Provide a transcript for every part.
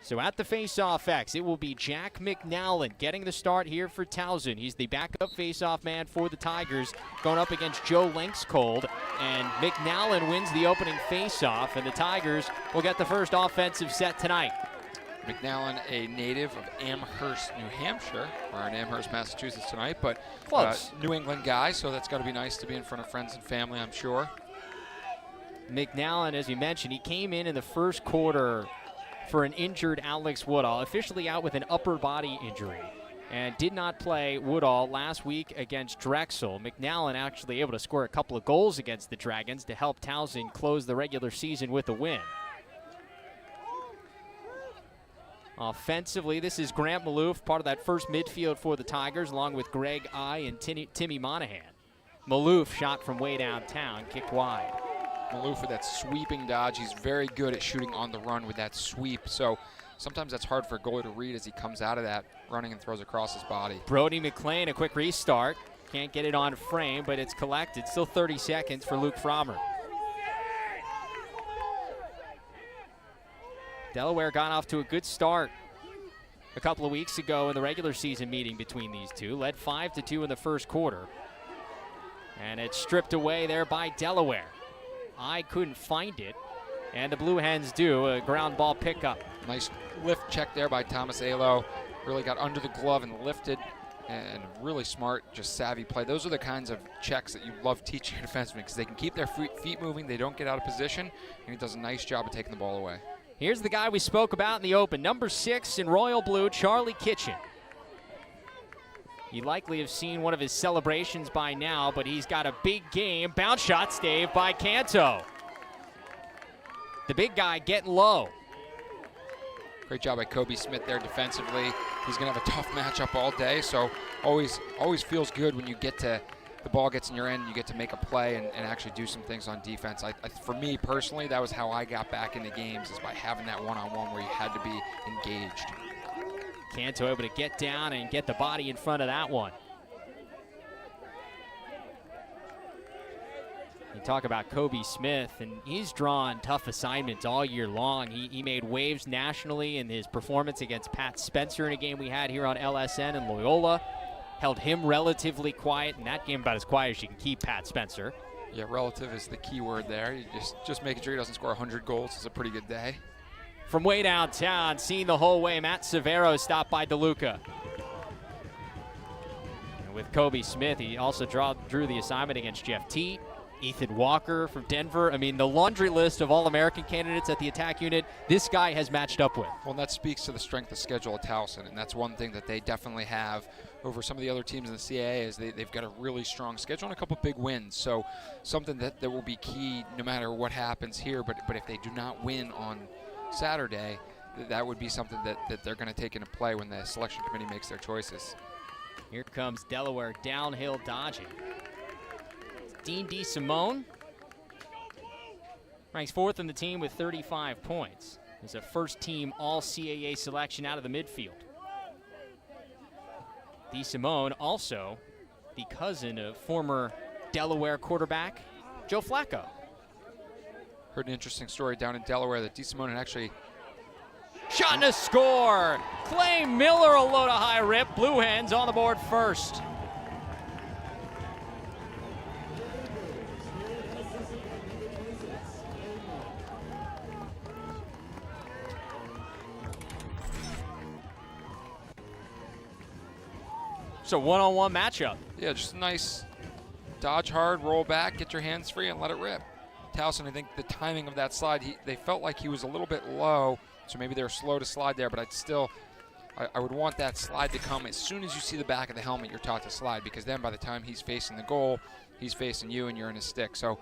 So at the face-off X, it will be Jack McNallen getting the start here for Towson. He's the backup face-off man for the Tigers, going up against Joe Linkscold. And McNallen wins the opening face-off, and the Tigers will get the first offensive set tonight. McNallen, a native of Amherst, New Hampshire, or in Amherst, Massachusetts tonight, but close. New England guy, so that's got to be nice to be in front of friends and family, I'm sure. McNallen, as you mentioned, he came in the first quarter for an injured Alex Woodall, officially out with an upper body injury, and did not play Woodall last week against Drexel. McNallen actually able to score a couple of goals against the Dragons to help Towson close the regular season with a win. Offensively, this is Grant Malouf, part of that first midfield for the Tigers, along with Greg I and Timmy Monahan. Malouf shot from way downtown, kicked wide. Maloof with that sweeping dodge. He's very good at shooting on the run with that sweep. So sometimes that's hard for a goalie to read as he comes out of that running and throws across his body. Brody Mclean, a quick restart. Can't get it on frame, but it's collected. Still 30 seconds for Luke Frommer. Delaware got off to a good start a couple of weeks ago in the regular season meeting between these two. Led 5-2 in the first quarter. And it's stripped away there by Delaware. I couldn't find it, and the Blue Hens do. A ground ball pickup. Nice lift check there by Thomas Alo. Really got under the glove and lifted, and really smart, just savvy play. Those are the kinds of checks that you love teaching your defensemen because they can keep their feet moving, they don't get out of position, and he does a nice job of taking the ball away. Here's the guy we spoke about in the open, number 6 in Royal Blue, Charlie Kitchen. You likely have seen one of his celebrations by now, but he's got a big game. Bounce shot saved by Canto. The big guy getting low. Great job by Kobe Smith there defensively. He's going to have a tough matchup all day, so always feels good when you get to, the ball gets in your end and you get to make a play and actually do some things on defense. For me personally, that was how I got back into games, is by having that one-on-one where you had to be engaged. Canto able to get down and get the body in front of that one. You talk about Kobe Smith, and he's drawn tough assignments all year long. He made waves nationally in his performance against Pat Spencer in a game we had here on LSN in Loyola. Held him relatively quiet in that game, about as quiet as you can keep Pat Spencer. Yeah, relative is the key word there. You just making sure he doesn't score 100 goals is a pretty good day. From way downtown, seen the whole way, Matt Severo stopped by DeLuca. And with Kobe Smith, he also drew the assignment against Jeff Teat, Ethan Walker from Denver. I mean, the laundry list of All-American candidates at the attack unit, this guy has matched up with. Well, that speaks to the strength of schedule of Towson, and that's one thing that they definitely have over some of the other teams in the CAA is they've got a really strong schedule and a couple big wins. So something that will be key no matter what happens here, but if they do not win on Saturday, that would be something that they're going to take into play when the selection committee makes their choices. Here comes Delaware downhill dodging. Dean DeSimone ranks 4th in the team with 35 points. He's a first-team All-CAA selection out of the midfield. DeSimone also the cousin of former Delaware quarterback Joe Flacco. Heard an interesting story down in Delaware that DeSimone had actually shot and a score. Clay Miller will load a high rip. Blue Hens on the board first. So one-on-one matchup. Yeah, just a nice dodge hard, roll back, get your hands free, and let it rip. Towson, I think the timing of that slide, they felt like he was a little bit low, so maybe they were slow to slide there, but I would want that slide to come as soon as you see the back of the helmet, you're taught to slide, because then by the time he's facing the goal, he's facing you and you're in his stick. So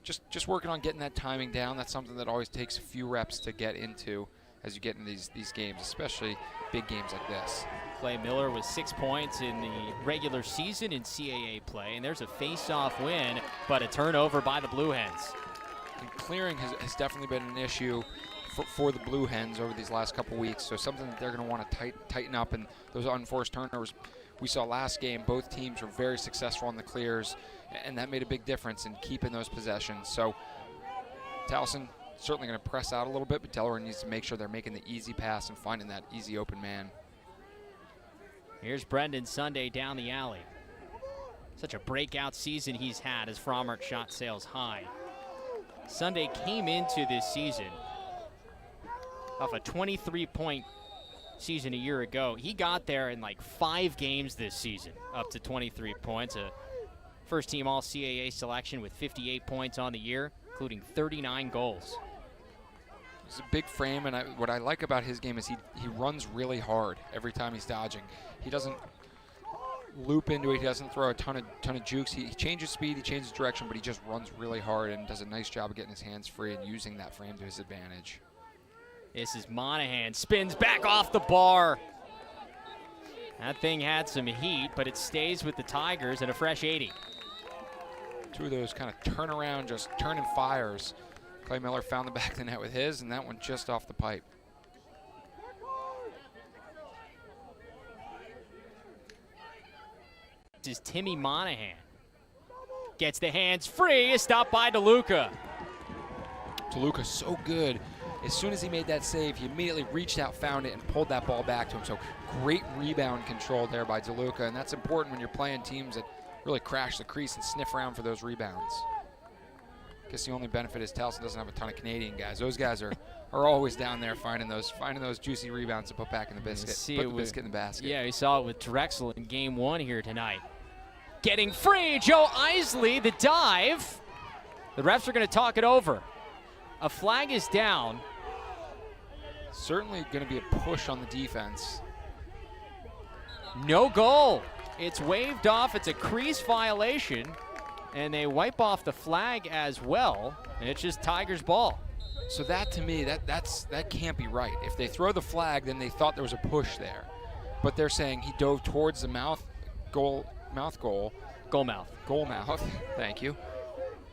just working on getting that timing down. That's something that always takes a few reps to get into as you get into these games, especially big games like this. Clay Miller with 6 points in the regular season in CAA play, and there's a face-off win, but a turnover by the Blue Hens. And clearing has definitely been an issue for the Blue Hens over these last couple weeks, so something that they're going to want to tighten up. And those unforced turnovers we saw last game, both teams were very successful on the clears, and that made a big difference in keeping those possessions. So Towson certainly going to press out a little bit, but Delaware needs to make sure they're making the easy pass and finding that easy open man. Here's Brendan Sunday down the alley. Such a breakout season he's had as Frommert shot sales high. Sunday came into this season off a 23-point season a year ago. He got there in like 5 games this season, up to 23 points. A first-team All-CAA selection with 58 points on the year, including 39 goals. He's a big frame, and what I like about his game is he runs really hard every time he's dodging. He doesn't loop into it. He doesn't throw a ton of jukes. He changes speed, he changes direction, but he just runs really hard and does a nice job of getting his hands free and using that frame to his advantage. This is Monahan, spins back off the bar. That thing had some heat, but it stays with the Tigers at a fresh 80. Two of those kind of turnaround, just turning fires. Clay Miller found the back of the net with his, and that one just off the pipe. This is Timmy Monahan. Gets the hands free, is stopped by DeLuca. DeLuca so good. As soon as he made that save, he immediately reached out, found it, and pulled that ball back to him. So great rebound control there by DeLuca, and that's important when you're playing teams that really crash the crease and sniff around for those rebounds. I guess the only benefit is Towson doesn't have a ton of Canadian guys. Those guys are always down there finding those juicy rebounds to put back in the biscuit. Put the biscuit in the basket. Yeah, we saw it with Drexel in game 1 here tonight. Getting free, Joe Isley, the dive. The refs are going to talk it over. A flag is down. Certainly going to be a push on the defense. No goal. It's waved off. It's a crease violation. And they wipe off the flag as well. And it's just Tigers ball. So that, to me, that can't be right. If they throw the flag, then they thought there was a push there. But they're saying he dove towards the goal mouth. Thank you.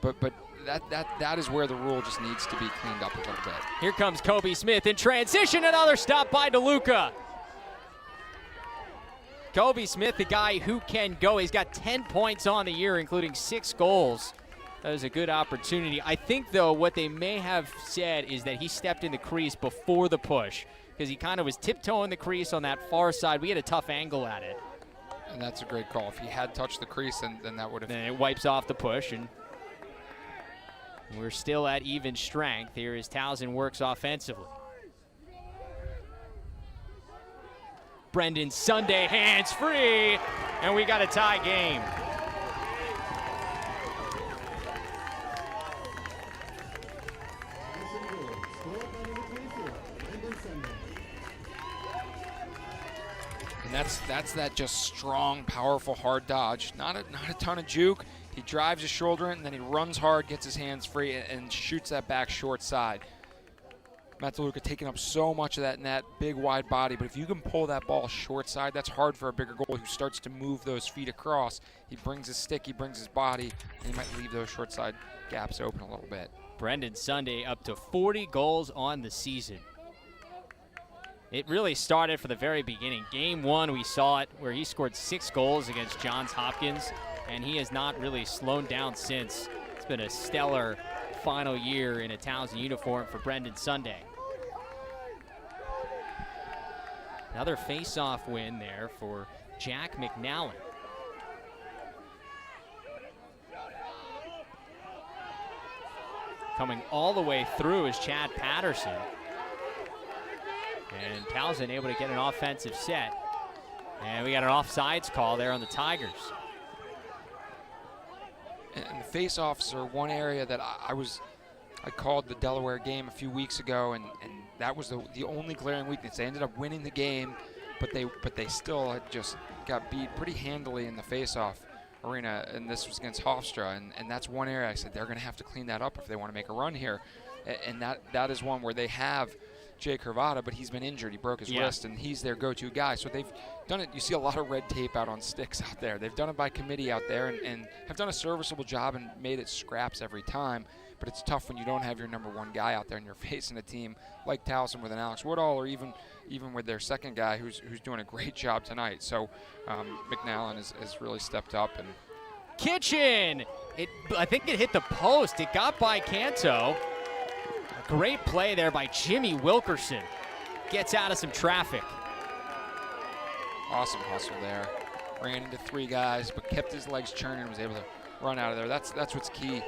But that is where the rule just needs to be cleaned up a little bit. Here comes Kobe Smith in transition. Another stop by DeLuca. Kobe Smith, the guy who can go. He's got 10 points on the year, including 6 goals. That was a good opportunity. I think, though, what they may have said is that he stepped in the crease before the push because he kind of was tiptoeing the crease on that far side. We had a tough angle at it. And that's a great call. If he had touched the crease, then that would have... Then it wipes off the push, and we're still at even strength here as Towson works offensively. Brendan Sunday, hands free, and we got a tie game. And that's that just strong, powerful, hard dodge. Not a ton of juke. He drives his shoulder in, and then he runs hard, gets his hands free, and shoots that back short side. Matt DeLuca taking up so much of that net, big wide body, but if you can pull that ball short side, that's hard for a bigger goalie who starts to move those feet across. He brings his stick, he brings his body, and he might leave those short side gaps open a little bit. Brendan Sunday up to 40 goals on the season. It really started from the very beginning. Game 1, we saw it where he scored 6 goals against Johns Hopkins, and he has not really slowed down since. It's been a stellar final year in a Towson uniform for Brendan Sunday. Another face-off win there for Jack McNallen. Coming all the way through is Chad Patterson. And Towson able to get an offensive set. And we got an offsides call there on the Tigers. And the face-offs are one area that I called the Delaware game a few weeks ago, and that was the only glaring weakness. They ended up winning the game, but they still had just got beat pretty handily in the face-off arena, and this was against Hofstra, and that's one area I said they're going to have to clean that up if they want to make a run here, and that is one where they have Jay Curvada, but he's been injured. He broke his wrist, and he's their go-to guy. So they've done it. You see a lot of red tape out on sticks out there. They've done it by committee out there and have done a serviceable job and made it scraps every time. But it's tough when you don't have your number 1 guy out there and you're facing a team like Towson with an Alex Woodall, or even with their second guy who's doing a great job tonight. So McNallen has really stepped up. And Kitchen! I think it hit the post. It got by Canto. Great play there by Jimmy Wilkerson. Gets out of some traffic. Awesome hustle there. Ran into 3 guys, but kept his legs churning and was able to run out of there. That's what's key.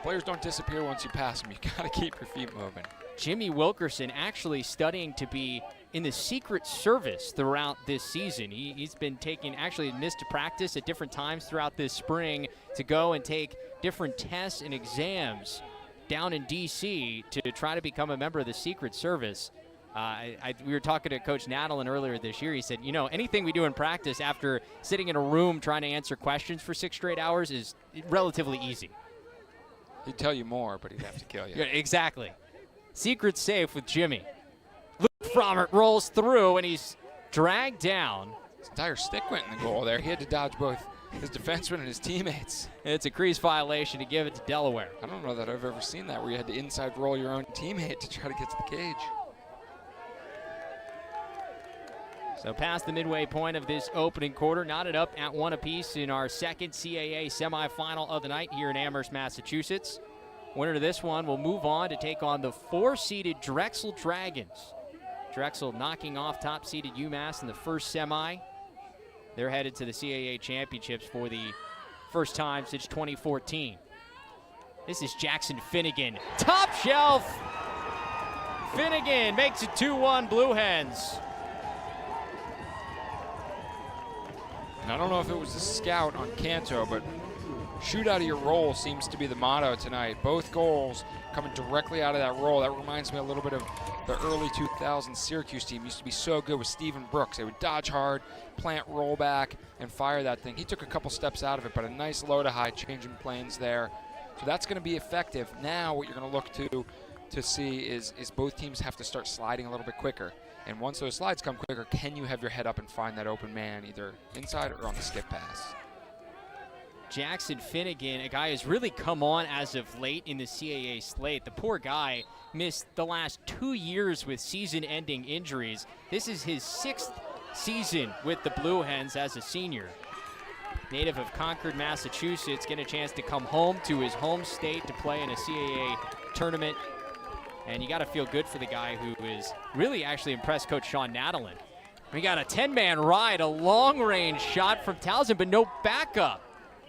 Players don't disappear once you pass them. You got to keep your feet moving. Jimmy Wilkerson actually studying to be in the Secret Service throughout this season. He's been actually missed practice at different times throughout this spring to go and take different tests and exams down in D.C. to try to become a member of the Secret Service. We were talking to Coach Nadalin earlier this year. He said, anything we do in practice after sitting in a room trying to answer questions for 6 straight hours is relatively easy. He'd tell you more, but he'd have to kill you. Yeah, exactly. Secret safe with Jimmy. Luke Frommert rolls through, and he's dragged down. His entire stick went in the goal there. He had to dodge both his defenseman and his teammates. It's a crease violation to give it to Delaware. I don't know that I've ever seen that where you had to inside roll your own teammate to try to get to the cage. So past the midway point of this opening quarter, knotted up at 1 apiece in our second CAA semifinal of the night here in Amherst, Massachusetts. Winner of this one will move on to take on the 4-seeded Drexel Dragons. Drexel knocking off top-seeded UMass in the first semi. They're headed to the CAA championships for the first time since 2014. This is Jackson Finnegan. Top shelf! Finnegan makes it 2-1 Blue Hens. And I don't know if it was a scout on Canto, but shoot out of your roll seems to be the motto tonight. Both goals coming directly out of that roll. That reminds me a little bit of the early 2000s Syracuse team. Used to be so good with Stephen Brooks. They would dodge hard, plant roll back, and fire that thing. He took a couple steps out of it, but a nice low to high changing planes there. So that's going to be effective. Now what you're going to look to see is both teams have to start sliding a little bit quicker. And once those slides come quicker, can you have your head up and find that open man either inside or on the skip pass? Jackson Finnegan, a guy who's really come on as of late in the CAA slate. The poor guy missed the last 2 years with season-ending injuries. This is his 6th season with the Blue Hens as a senior. Native of Concord, Massachusetts, getting a chance to come home to his home state to play in a CAA tournament. And you got to feel good for the guy who is really actually impressed Coach Sean Nadalin. We got a 10-man ride, a long-range shot from Towson, but no backup.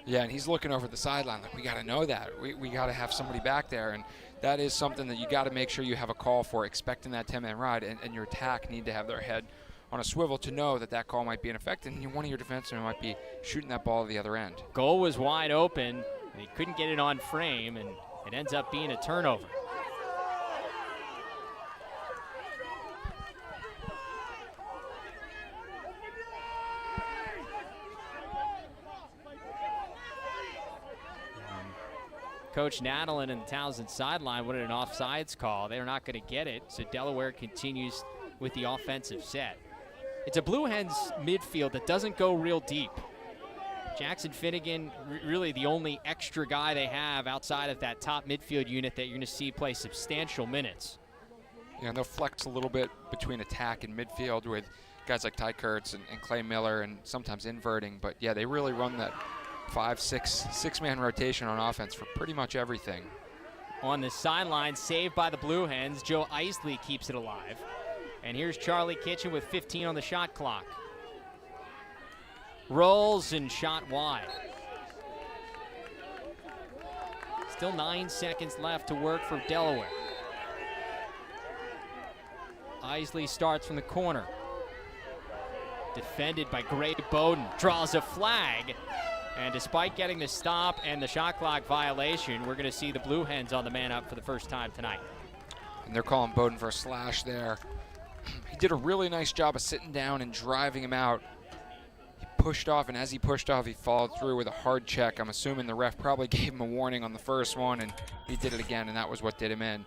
Yeah, and he's looking over the sideline like, we got to know that. We got to have somebody back there, and that is something that you got to make sure you have a call for, expecting that 10-man ride, and your attack need to have their head on a swivel to know that that call might be in effect, and one of your defensemen might be shooting that ball to the other end. Goal was wide open, and he couldn't get it on frame, and it ends up being a turnover. Coach Nadalin and the Towson sideline wanted an offsides call. They're not going to get it, so Delaware continues with the offensive set. It's a Blue Hens midfield that doesn't go real deep. Jackson Finnegan, really the only extra guy they have outside of that top midfield unit that you're going to see play substantial minutes. Yeah, and they'll flex a little bit between attack and midfield with guys like Ty Kurtz and Clay Miller, and sometimes inverting. But, yeah, they really run that 5-6-man rotation on offense for pretty much everything. On the sideline, saved by the Blue Hens. Joe Isley keeps it alive. And here's Charlie Kitchen with 15 on the shot clock. Rolls and shot wide. Still 9 seconds left to work for Delaware. Isley starts from the corner. Defended by Gray Bowden. Draws a flag. And despite getting the stop and the shot clock violation, we're going to see the Blue Hens on the man up for the first time tonight. And they're calling Bowden for a slash there. He did a really nice job of sitting down and driving him out. He pushed off, and as he pushed off, he followed through with a hard check. I'm assuming the ref probably gave him a warning on the first one, and he did it again, and that was what did him in.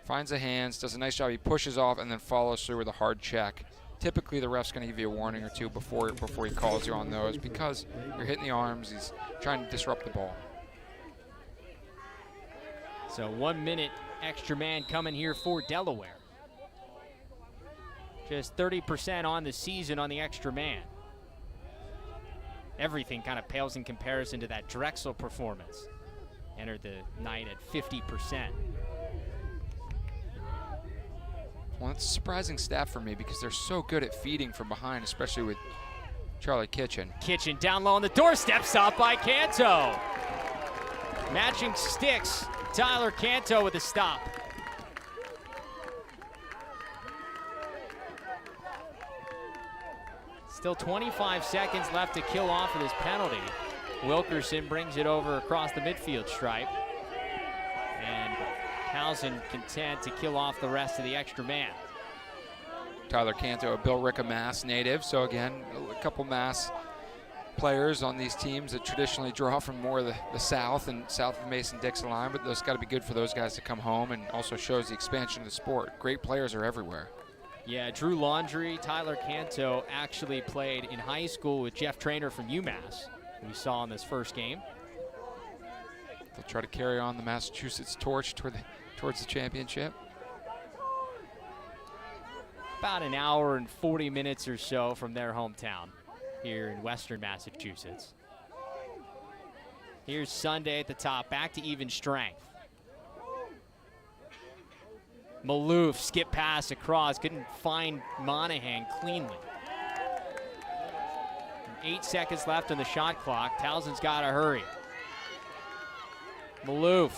Finds the hands, does a nice job. He pushes off and then follows through with a hard check. Typically, the ref's going to give you a warning or two before he calls you on those, because you're hitting the arms. He's trying to disrupt the ball. So 1 minute extra man coming here for Delaware. Just 30% on the season on the extra man. Everything kind of pales in comparison to that Drexel performance. Entered the night at 50%. Well, it's a surprising stat for me because they're so good at feeding from behind, especially with Charlie Kitchen. Kitchen down low on the doorstep, stopped by Canto. Matching sticks, Tyler Canto with a stop. Still 25 seconds left to kill off of this penalty. Wilkerson brings it over across the midfield stripe. And Towson content to kill off the rest of the extra man. Tyler Canto, a Billerica Mass native. So again, a couple Mass players on these teams that traditionally draw from more of the south and south of Mason-Dixon line, but those got to be good for those guys to come home, and also shows the expansion of the sport. Great players are everywhere. Yeah, Drew Laundrie, Tyler Canto actually played in high school with Jeff Traynor from UMass, we saw in this first game. They'll try to carry on the Massachusetts torch towards the championship. About an hour and 40 minutes or so from their hometown here in western Massachusetts. Here's Sunday at the top, back to even strength. Maloof, skip pass across, couldn't find Monahan cleanly. 8 seconds left on the shot clock. Towson's got to hurry. Maloof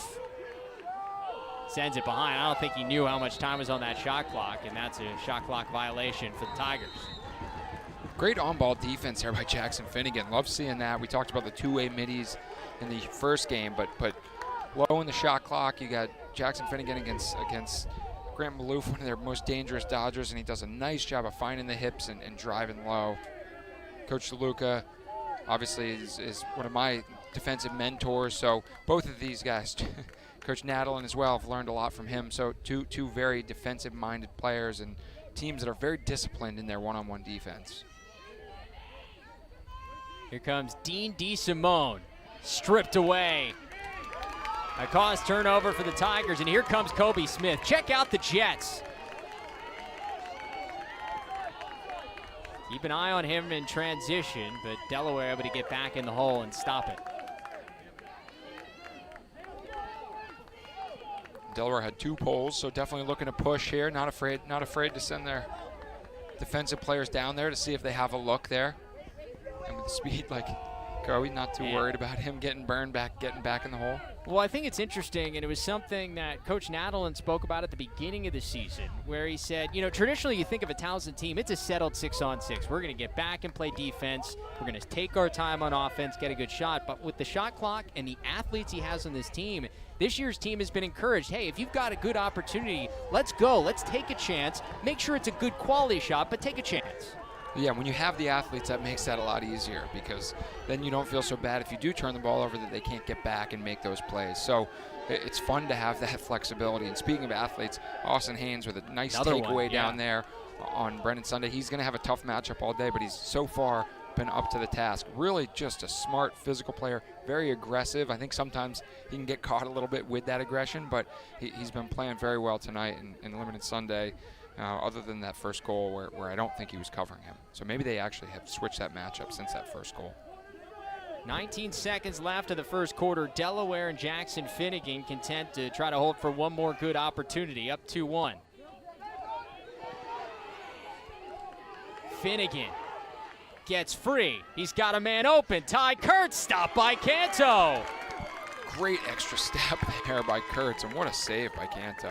sends it behind. I don't think he knew how much time was on that shot clock, and that's a shot clock violation for the Tigers. Great on-ball defense here by Jackson Finnegan. Love seeing that. We talked about the two-way middies in the first game, but low in the shot clock, you got Jackson Finnegan against Grant Malouf, one of their most dangerous dodgers, and he does a nice job of finding the hips and driving low. Coach DeLuca obviously is one of my defensive mentors, so both of these guys, Coach Nadalin as well, have learned a lot from him. So two very defensive-minded players and teams that are very disciplined in their one-on-one defense. Here comes Dean DeSimone, stripped away. A cause turnover for the Tigers, and here comes Kobe Smith. Check out the Jets. Keep an eye on him in transition, but Delaware able to get back in the hole and stop it. Delaware had 2 poles, so definitely looking to push here. Not afraid to send their defensive players down there to see if they have a look there. And with the speed like Kobe, not too worried about him getting back in the hole. Well, I think it's interesting, and it was something that Coach Nadalin spoke about at the beginning of the season, where he said, you know, traditionally you think of a Towson team, it's a settled 6-on-6. We're going to get back and play defense. We're going to take our time on offense, get a good shot. But with the shot clock and the athletes he has on this team, this year's team has been encouraged. Hey, if you've got a good opportunity, let's go. Let's take a chance. Make sure it's a good quality shot, but take a chance. Yeah, when you have the athletes, that makes that a lot easier, because then you don't feel so bad if you do turn the ball over that they can't get back and make those plays. So it's fun to have that flexibility. And speaking of athletes, Austin Haynes with a nice takeaway down there on Brendan Sunday. He's going to have a tough matchup all day, but he's so far been up to the task. Really just a smart physical player, very aggressive. I think sometimes he can get caught a little bit with that aggression, but he's been playing very well tonight in limited Sunday. Other than that first goal where I don't think he was covering him. So maybe they actually have switched that matchup since that first goal. 19 seconds left of the first quarter. Delaware and Jackson Finnegan content to try to hold for one more good opportunity. Up 2-1. Finnegan gets free. He's got a man open. Ty Kurtz stopped by Canto. Great extra step there by Kurtz, and what a save by Canto.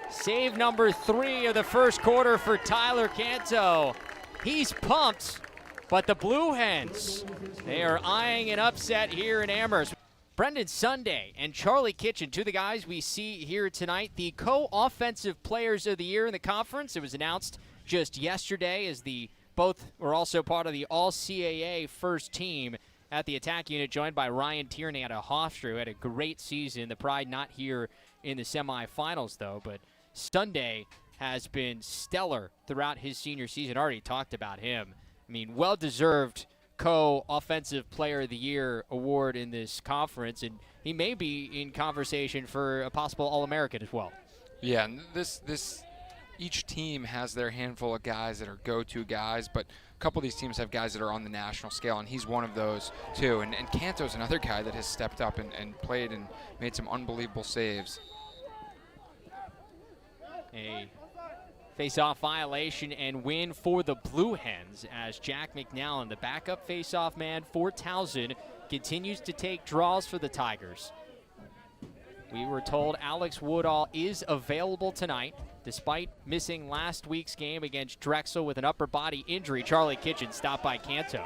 Save number 3 of the first quarter for Tyler Canto. He's pumped, but the Blue Hens, they are eyeing an upset here in Amherst. Brendan Sunday and Charlie Kitchen, 2 of the guys we see here tonight, the co-offensive players of the year in the conference. It was announced just yesterday as both were also part of the All-CAA first team at the attack unit, joined by Ryan Tierney out of Hofstra, who had a great season. The Pride not here in the semifinals, though, but Sunday has been stellar throughout his senior season. Already talked about him. I mean, well-deserved co-offensive player of the year award in this conference, and he may be in conversation for a possible All-American as well. Yeah, and each team has their handful of guys that are go-to guys, but a couple of these teams have guys that are on the national scale, and he's one of those too. And Canto's another guy that has stepped up and played and made some unbelievable saves. A Face-off violation and win for the Blue Hens as Jack McNallen, the backup face-off man for Towson, continues to take draws for the Tigers. We were told Alex Woodall is available tonight, despite missing last week's game against Drexel with an upper body injury. Charlie Kitchen stopped by Canto.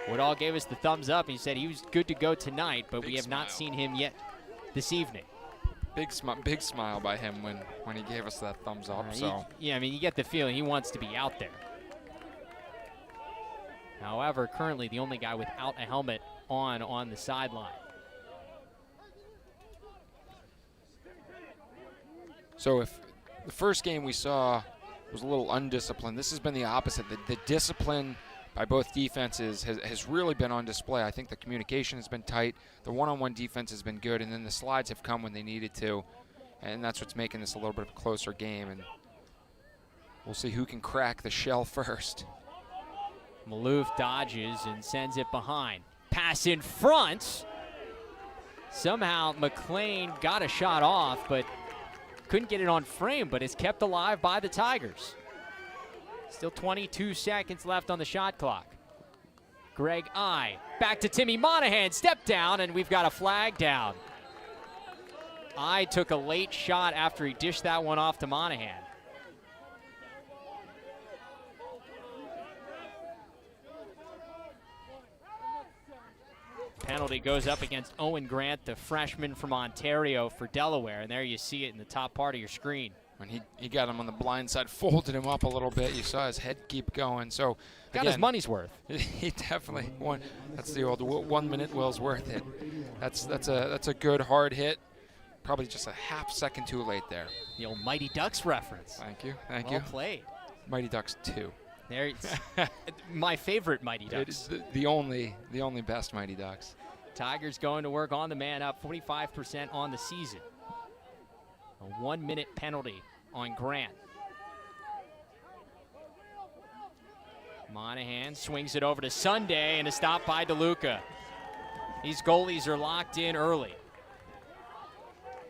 Woodall gave us the thumbs up. He said he was good to go tonight, but we have not seen him yet this evening. Big smile by him when he gave us that thumbs up. Yeah, I mean, you get the feeling he wants to be out there. However, currently the only guy without a helmet on the sideline. So if the first game we saw was a little undisciplined, this has been the opposite. The discipline by both defenses has really been on display. I think the communication has been tight. The one-on-one defense has been good, and then the slides have come when they needed to, and that's what's making this a little bit of a closer game, and we'll see who can crack the shell first. Maloof dodges and sends it behind. Pass in front. Somehow Mclean got a shot off, but couldn't get it on frame, but it's kept alive by the Tigers. Still 22 seconds left on the shot clock. Greg I. Back to Timmy Monahan. Step down, and we've got a flag down. I took a late shot after he dished that one off to Monahan. Penalty goes up against Owen Grant, the freshman from Ontario for Delaware, and there you see it in the top part of your screen. When he got him on the blind side, folded him up a little bit. You saw his head keep going. So got his money's worth. He definitely won. That's the old 1 minute Will's worth it. That's a good hard hit. Probably just a half second too late there. The old Mighty Ducks reference. Thank you. Well played. Mighty Ducks 2. There, my favorite Mighty Ducks. The only best Mighty Ducks. Tigers going to work on the man up, 45% on the season. A 1 minute penalty on Grant. Monahan swings it over to Sunday and a stop by DeLuca. These goalies are locked in early.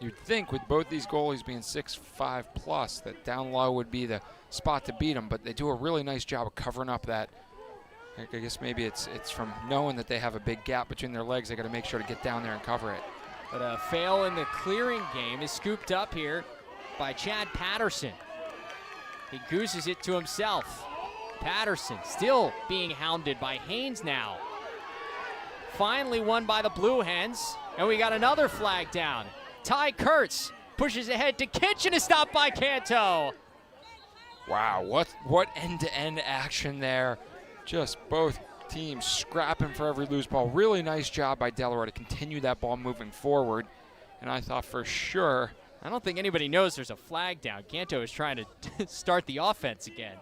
You'd think with both these goalies being 6'5 plus that down low would be the spot to beat them, but they do a really nice job of covering up that. I guess maybe it's from knowing that they have a big gap between their legs. They got to make sure to get down there and cover it. But a fail in the clearing game is scooped up here by Chad Patterson. He gooses it to himself. Patterson still being hounded by Haynes now. Finally won by the Blue Hens, and we got another flag down. Ty Kurtz pushes ahead to Kitchen, a stop by Canto. Wow, what end-to-end action there. Just both teams scrapping for every loose ball. Really nice job by Delaware to continue that ball moving forward. And I thought for sure. I don't think anybody knows there's a flag down. Canto is trying to start the offense again.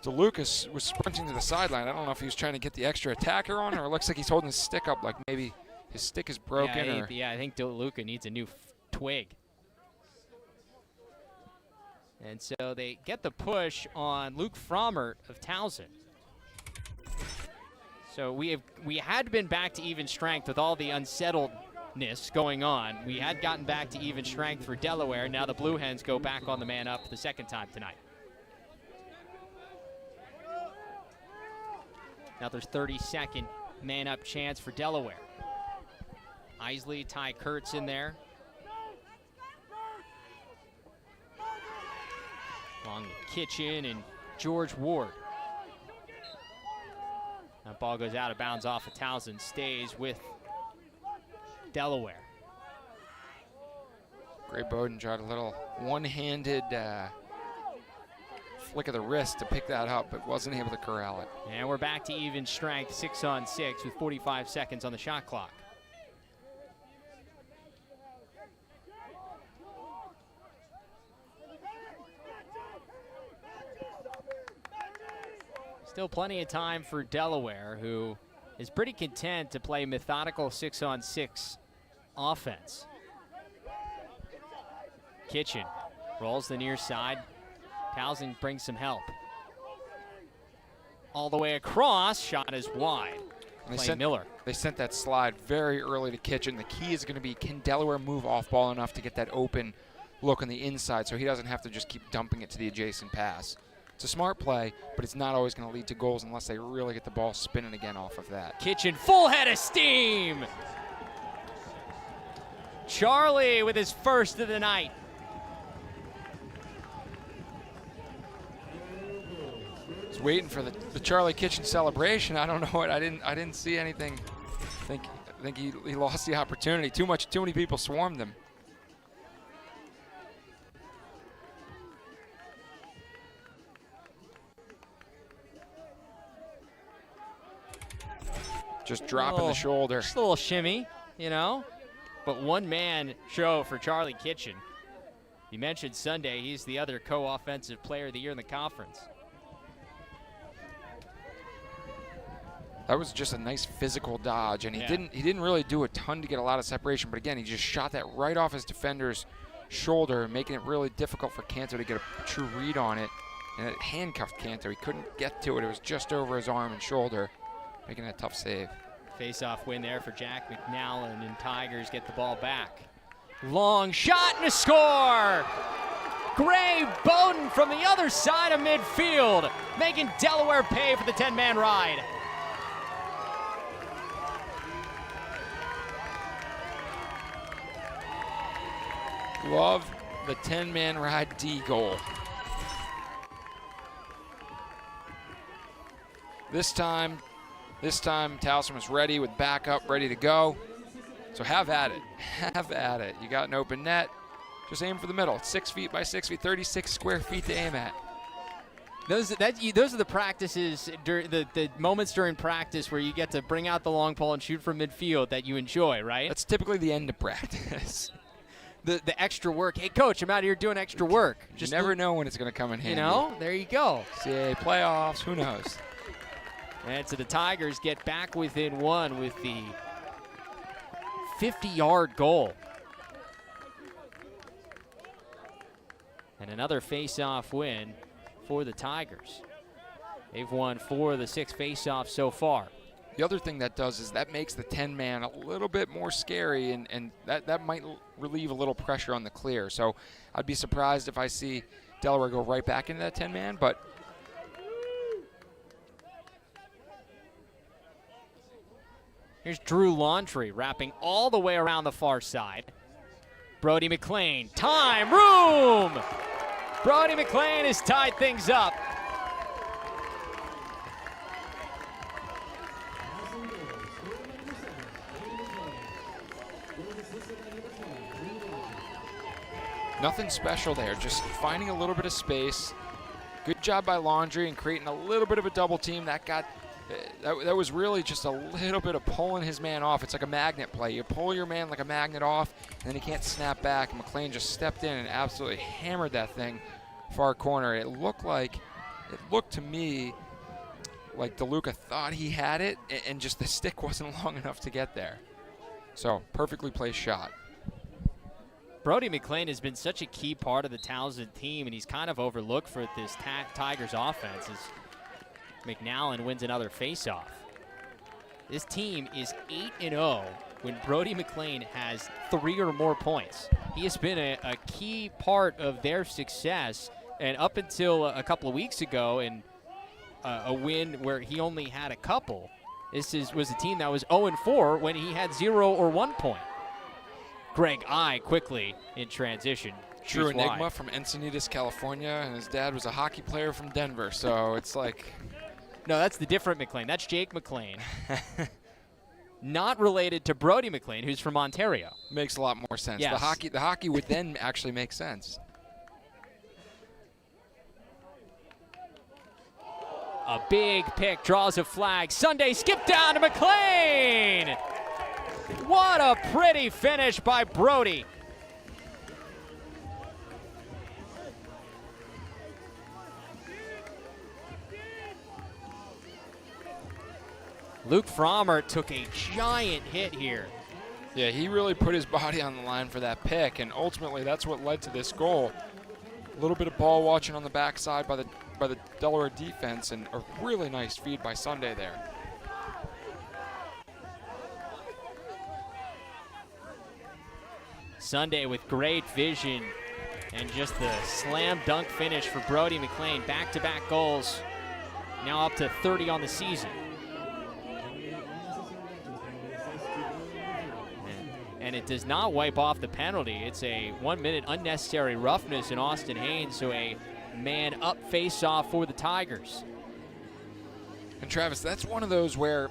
So Lucas was sprinting to the sideline. I don't know if he was trying to get the extra attacker on, or it looks like he's holding his stick up like maybe his stick is broken. Yeah, I think DeLuca needs a new twig. And so they get the push on Luke Frommert of Towson. So we had been back to even strength with all the unsettledness going on. We had gotten back to even strength for Delaware. Now the Blue Hens go back on the man up the second time tonight. Another 30-second man-up chance for Delaware. Isley, Ty Kurtz in there. Along with Kitchen and George Ward. That ball goes out of bounds off of Towson, stays with Delaware. Gray Bowden tried a little one-handed flick of the wrist to pick that up, but wasn't able to corral it. And we're back to even strength, 6-on-6 with 45 seconds on the shot clock. Still plenty of time for Delaware, who is pretty content to play methodical 6-on-6 offense. Kitchen rolls the near side. Towson brings some help. All the way across, shot is wide. Miller. They sent that slide very early to Kitchen. The key is going to be, can Delaware move off ball enough to get that open look on the inside so he doesn't have to just keep dumping it to the adjacent pass. It's a smart play, but it's not always going to lead to goals unless they really get the ball spinning again off of that. Kitchen, full head of steam. Charlie with his first of the night. Was waiting for the Charlie Kitchen celebration. I don't know what. I didn't see anything. I think he lost the opportunity. Too many people swarmed him. Just dropping the shoulder. Just a little shimmy, you know. But one-man show for Charlie Kitchen. You mentioned Sunday. He's the other co-offensive player of the year in the conference. That was just a nice physical dodge, and he didn't really do a ton to get a lot of separation. But again, he just shot that right off his defender's shoulder, making it really difficult for Canto to get a true read on it. And it handcuffed Canto. He couldn't get to it. It was just over his arm and shoulder, making a tough save. Face-off win there for Jack McNallen, and Tigers get the ball back. Long shot and a score! Gray Bowden from the other side of midfield, making Delaware pay for the 10-man ride. Love the 10-man ride D goal. This time Towson was ready with backup, ready to go. So have at it. Have at it. You got an open net. Just aim for the middle. It's 6 feet by 6 feet, 36 square feet to aim at. Those are the practices, the moments during practice where you get to bring out the long pole and shoot from midfield that you enjoy, right? That's typically the end of practice. The extra work. Hey, coach, I'm out here doing extra work. Just never know when it's going to come in handy. You know, there you go. CAA playoffs, who knows? And so the Tigers get back within one with the 50-yard goal. And another face-off win for the Tigers. They've won 4 of the 6 face-offs so far. The other thing that does is that makes the 10-man a little bit more scary, and that might relieve a little pressure on the clear. So I'd be surprised if I see Delaware go right back into that 10-man, but here's Drew Laundrie wrapping all the way around the far side. Brody Mclean, time, room! Brody Mclean has tied things up. nothing special there, just finding a little bit of space. Good job by Laundrie and creating a little bit of a double team. That was really just a little bit of pulling his man off. It's like a magnet play. You pull your man like a magnet off, and then he can't snap back. And Mclean just stepped in and absolutely hammered that thing far corner. It looked to me like DeLuca thought he had it, and just the stick wasn't long enough to get there. So, perfectly placed shot. Brody Mclean has been such a key part of the Towson team, and he's kind of overlooked for this Tigers offense as McNallen wins another faceoff. This team is 8-0 when Brody Mclean has 3 or more points. He has been a key part of their success, and up until a couple of weeks ago, and a win where he only had a couple, was a team that was 0-4 when he had 0 or 1 point. Greg I quickly in transition. True enigma from Encinitas, California, and his dad was a hockey player from Denver, so it's like... No, that's the different McLean. That's Jake McLean. Not related to Brody McLean, who's from Ontario. Makes a lot more sense. Yes. The hockey would then actually make sense. A big pick, draws a flag. Sunday skip down to McLean. What a pretty finish by Brody. Luke Frommer took a giant hit here. Yeah, he really put his body on the line for that pick, and ultimately that's what led to this goal. A little bit of ball watching on the backside by the Delaware defense, and a really nice feed by Sunday there. Sunday with great vision And just the slam dunk finish for Brody McLean. Back-to-back goals. Now up to 30 on the season. And it does not wipe off the penalty. It's a 1 minute unnecessary roughness in Austin Haynes, so a man up face-off for the Tigers. And Travis, that's one of those where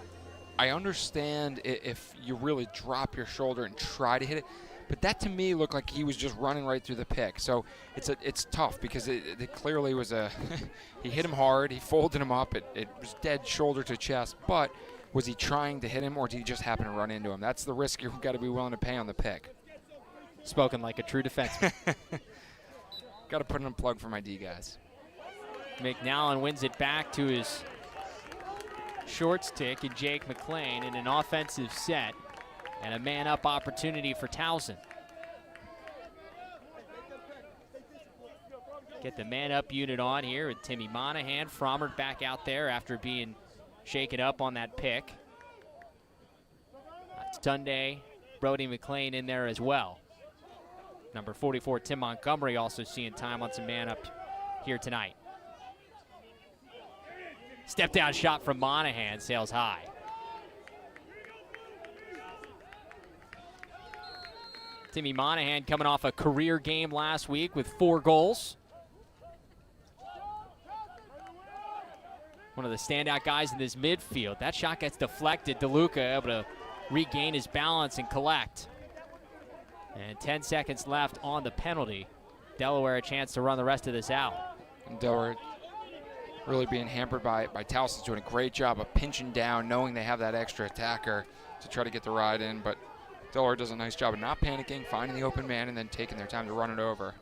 I understand if you really drop your shoulder and try to hit it, but that to me looked like he was just running right through the pick. So it's tough because it clearly was he hit him hard, he folded him up, it was dead shoulder to chest, but was he trying to hit him or did he just happen to run into him? That's the risk you've got to be willing to pay on the pick. Spoken like a true defenseman. Got to put in a plug for my D guys. McNallen wins it back to his short stick and Jake McLean in an offensive set and a man-up opportunity for Towson. Get the man-up unit on here with Timmy Monahan. Frommert back out there after being shaken up on that pick. Sunday, Brody McLean in there as well. Number 44, Tim Montgomery, also seeing time on some man-up here tonight. Step down shot from Monahan, sails high. Timmy Monahan coming off a career game last week with 4 goals. One of the standout guys in this midfield. That shot gets deflected. DeLuca able to regain his balance and collect. And 10 seconds left on the penalty. Delaware a chance to run the rest of this out. And Delaware really being hampered by Towson's doing a great job of pinching down, knowing they have that extra attacker to try to get the ride in. But Delaware does a nice job of not panicking, finding the open man, and then taking their time to run it over.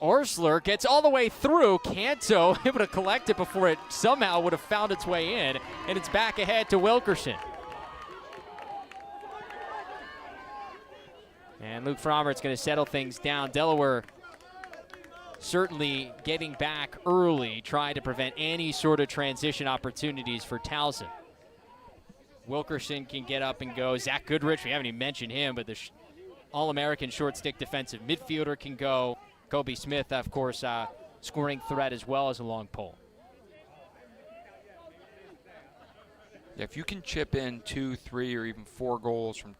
Orsler gets all the way through. Canto able to collect it before it somehow would have found its way in. And it's back ahead to Wilkerson. And Luke Frommert's going to settle things down. Delaware certainly getting back early, trying to prevent any sort of transition opportunities for Towson. Wilkerson can get up and go. Zach Goodrich, we haven't even mentioned him, but the All-American short stick defensive midfielder can go. Kobe Smith, of course, scoring threat as well as a long pole. Yeah, if you can chip in 2, 3, or even 4 goals from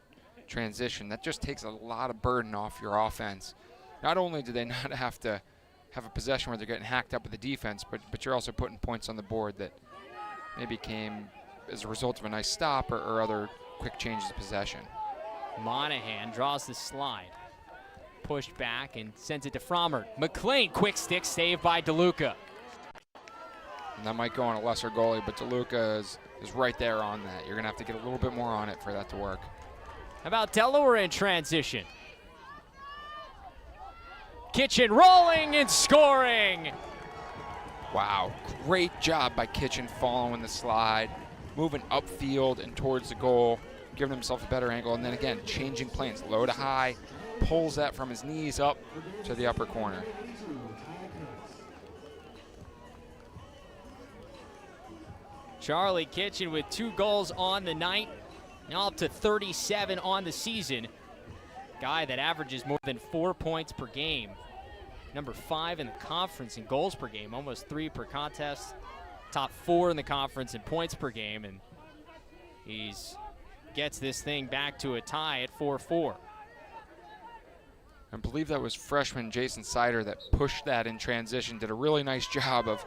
transition, that just takes a lot of burden off your offense. Not only do they not have to have a possession where they're getting hacked up with the defense, but you're also putting points on the board that maybe came as a result of a nice stop or other quick changes of possession. Monahan draws the slide. Pushed back and sends it to Frommert. McLean, quick stick save by DeLuca. And that might go on a lesser goalie, but DeLuca is right there on that. You're going to have to get a little bit more on it for that to work. How about Delaware in transition? Kitchen rolling and scoring. Wow, great job by Kitchen following the slide, moving upfield and towards the goal, giving himself a better angle, and then again, changing planes, low to high, pulls that from his knees up to the upper corner. Charlie Kitchen with 2 goals on the night, now up to 37 on the season. Guy that averages more than 4 points per game. Number 5 in the conference in goals per game, almost 3 per contest. Top 4 in the conference in points per game, and he's gets this thing back to a tie at 4-4. I believe that was freshman Jason Sider that pushed that in transition, did a really nice job of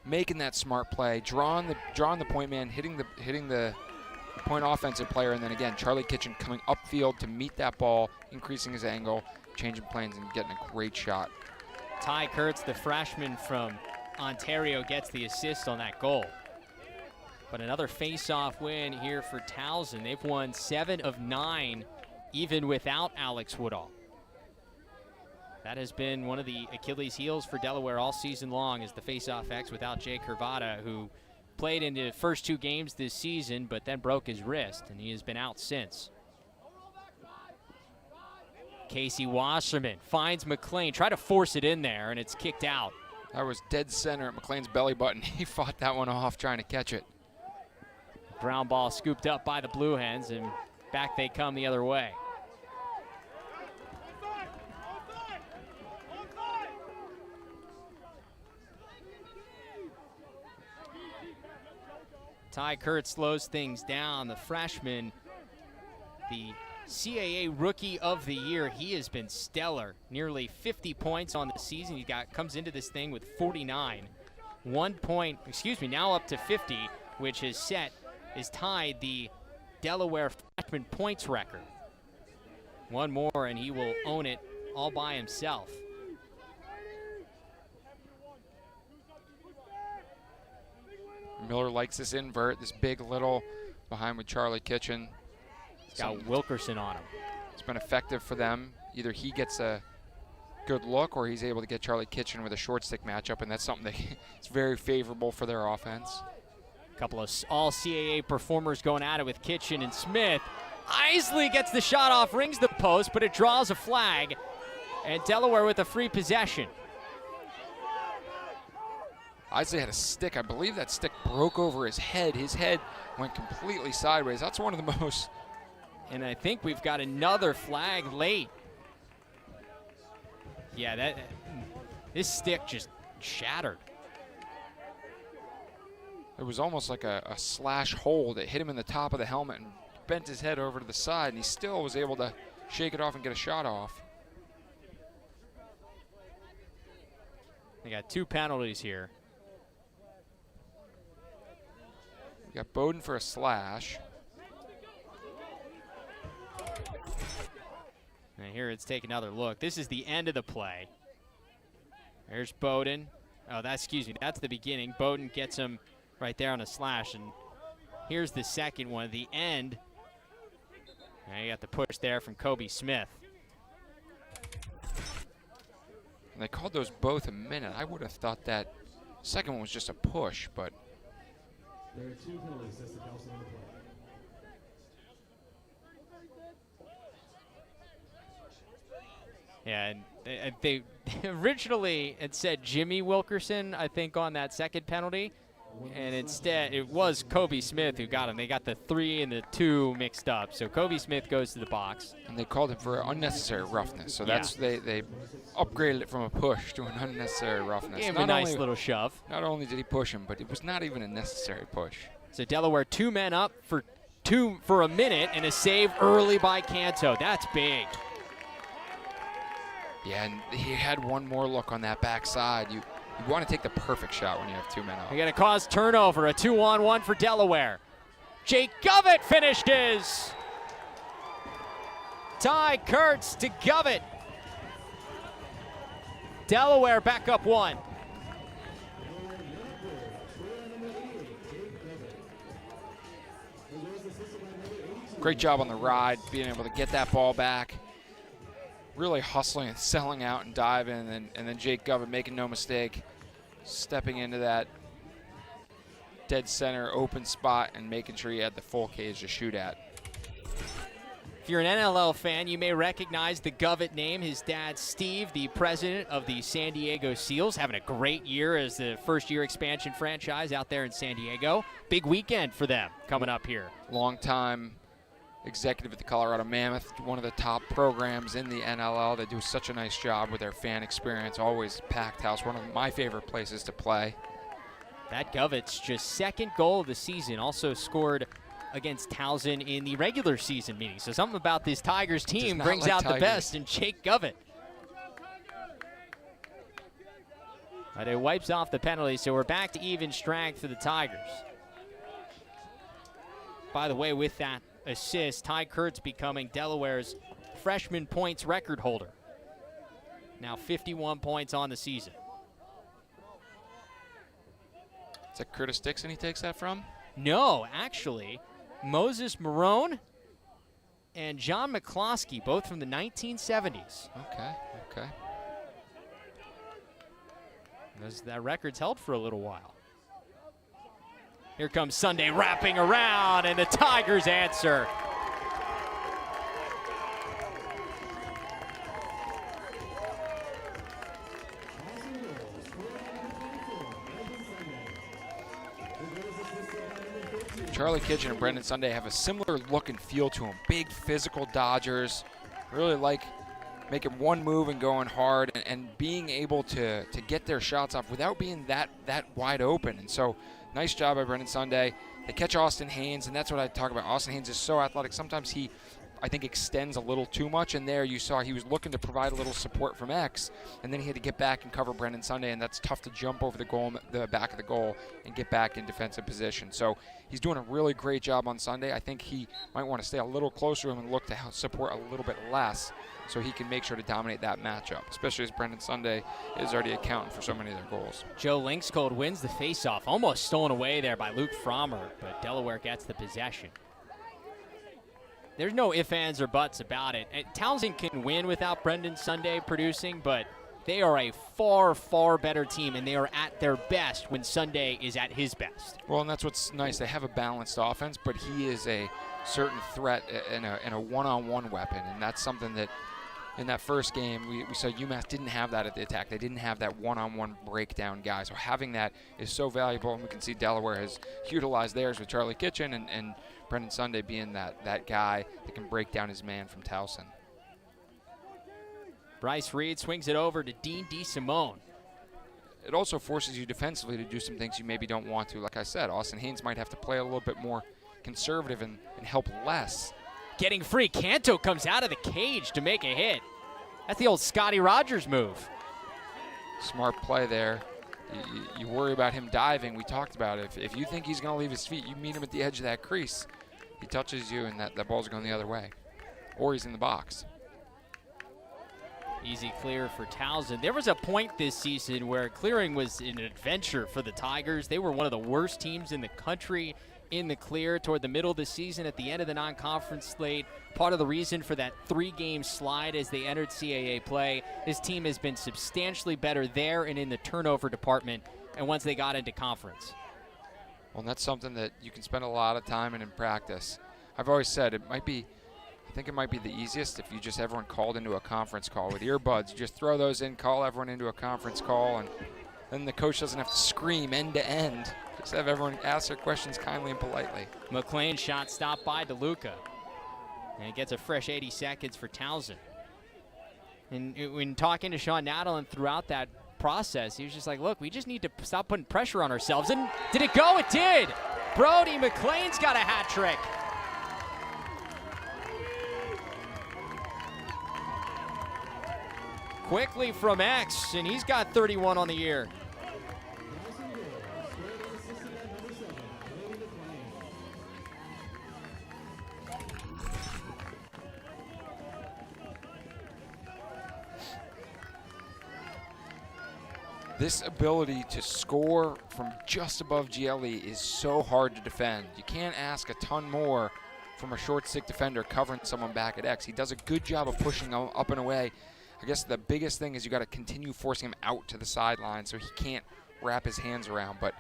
making that smart play, drawing the point man, hitting the point offensive player, and then again, Charlie Kitchen coming upfield to meet that ball, increasing his angle, changing planes, and getting a great shot. Ty Kurtz, the freshman from Ontario, gets the assist on that goal. But another face-off win here for Towson. They've won 7 of 9, even without Alex Woodall. That has been one of the Achilles heels for Delaware all season long, is the face-off X without Jay Curvada, who played in the first 2 games this season, but then broke his wrist, and he has been out since. Casey Wasserman finds McLean, try to force it in there, and it's kicked out. That was dead center at McLean's belly button. He fought that one off trying to catch it. Ground ball scooped up by the Blue Hens, and back they come the other way. Ty Kurtz slows things down. The freshman, the CAA Rookie of the Year. He has been stellar. Nearly 50 points on the season. He comes into this thing with 49. Now up to 50, which is tied the Delaware freshman points record. One more and he will own it all by himself. Miller likes this invert, this big little behind with Charlie Kitchen. He's got Wilkerson on him. It's been effective for them. Either he gets a good look or he's able to get Charlie Kitchen with a short stick matchup, and that's something that's very favorable for their offense. A couple of all CAA performers going at it with Kitchen and Smith. Isley gets the shot off, rings the post, but it draws a flag, and Delaware with a free possession. Isley had a stick. I believe that stick broke over his head. His head went completely sideways. That's one of the most. And I think we've got another flag late. Yeah, this stick just shattered. It was almost like a slash hold. It hit him in the top of the helmet and bent his head over to the side, and he still was able to shake it off and get a shot off. They got 2 penalties here. We got Bowden for a slash. And here let's take another look. This is the end of the play. There's Bowden. Oh, that's the beginning. Bowden gets him right there on a slash, and here's the second one, the end. And you got the push there from Kobe Smith. And they called those both a minute. I would have thought that second one was just a push, but. There are 2 penalties. That's the Towson on the play. Yeah, and they originally it said Jimmy Wilkerson, I think, on that second penalty. And instead, it was Kobe Smith who got him. They got the 3 and the 2 mixed up. So Kobe Smith goes to the box. And they called him for unnecessary roughness. So that's they upgraded it from a push to an unnecessary roughness. Gave him a nice little shove. Not only did he push him, but it was not even a necessary push. So Delaware 2 men up for a minute, and a save early by Canto. That's big. Yeah, and he had one more look on that backside. You want to take the perfect shot when you have 2 men up. They're going to cause turnover, a 2-on-1 for Delaware. Jake Govett finishes. Ty Kurtz to Govett. Delaware back up 1. Great job on the ride, being able to get that ball back. Really hustling and selling out and diving, and then Jake Govett making no mistake, stepping into that dead center open spot and making sure he had the full cage to shoot at. If you're an NLL fan, you may recognize the Govett name. His dad, Steve, the president of the San Diego Seals, having a great year as the first-year expansion franchise out there in San Diego. Big weekend for them coming up here. Long-time executive at the Colorado Mammoth, one of the top programs in the NLL. They do such a nice job with their fan experience, always packed house, one of my favorite places to play. That Govett's just 2nd goal of the season, also scored against Towson in the regular season meeting. So something about this Tigers team brings out the best in Jake Govett. But it wipes off the penalty, so we're back to even strength for the Tigers. By the way, with that assist, Ty Kurtz becoming Delaware's freshman points record holder. Now 51 points on the season. Is that Curtis Dixon he takes that from? No, actually, Moses Marone and John McCloskey, both from the 1970s. Okay. That record's held for a little while. Here comes Sunday wrapping around, and the Tigers answer. Charlie Kitchen and Brendan Sunday have a similar look and feel to them. Big physical dodgers. Really like making one move and going hard and being able to get their shots off without being that wide open. And so nice job by Brendan Sunday. they catch Austin Haynes, and that's what I talk about. Austin Haynes is so athletic. Sometimes he, I think, extends a little too much, and there you saw he was looking to provide a little support from X, and then he had to get back and cover Brendan Sunday, and that's tough to jump over the goal, the back of the goal, and get back in defensive position. So he's doing a really great job on Sunday. I think he might want to stay a little closer to him and look to support a little bit less so he can make sure to dominate that matchup, especially as Brendan Sunday is already accounting for so many of their goals. Joe Linkskold wins the faceoff, almost stolen away there by Luke Frommer, but Delaware gets the possession. There's no ifs, ands, or buts about it. Towson can win without Brendan Sunday producing, but they are a far, far better team, and they are at their best when Sunday is at his best. Well, and that's what's nice. They have a balanced offense, but he is a certain threat and a one-on-one weapon, and that's something that in that first game, we saw UMass didn't have that at the attack. They didn't have that one-on-one breakdown guy. So having that is so valuable, and we can see Delaware has utilized theirs with Charlie Kitchen and Brendan Sunday being that guy that can break down his man from Towson. Bryce Reed swings it over to Dean DeSimone. It also forces you defensively to do some things you maybe don't want to. Like I said, Austin Haynes might have to play a little bit more conservative and help less. Getting free, Canto comes out of the cage to make a hit. That's the old Scotty Rogers move. Smart play there. You worry about him diving. We talked about it. If you think he's going to leave his feet, you meet him at the edge of that crease. He touches you, and that ball's going the other way. Or he's in the box. Easy clear for Towson. There was a point this season where clearing was an adventure for the Tigers. They were one of the worst teams in the country in the clear toward the middle of the season at the end of the non-conference slate. Part of the reason for that 3-game slide as they entered CAA play, this team has been substantially better there and in the turnover department, and once they got into conference. Well, and that's something that you can spend a lot of time in practice. I've always said I think it might be the easiest if you just everyone called into a conference call with earbuds. You just throw those in, call everyone into a conference call, and then the coach doesn't have to scream end to end. Just have everyone ask their questions kindly and politely. Mclean shot stopped by DeLuca. And gets a fresh 80 seconds for Towson. And when talking to Sean Nadalin throughout that process, he was just like, look, we just need to stop putting pressure on ourselves. And did it go? It did. Brody McLean's got a hat trick. Quickly from X, and he's got 31 on the year. This ability to score from just above GLE is so hard to defend. You can't ask a ton more from a short stick defender covering someone back at X. He does a good job of pushing up and away. I guess the biggest thing is you got to continue forcing him out to the sideline so he can't wrap his hands around, but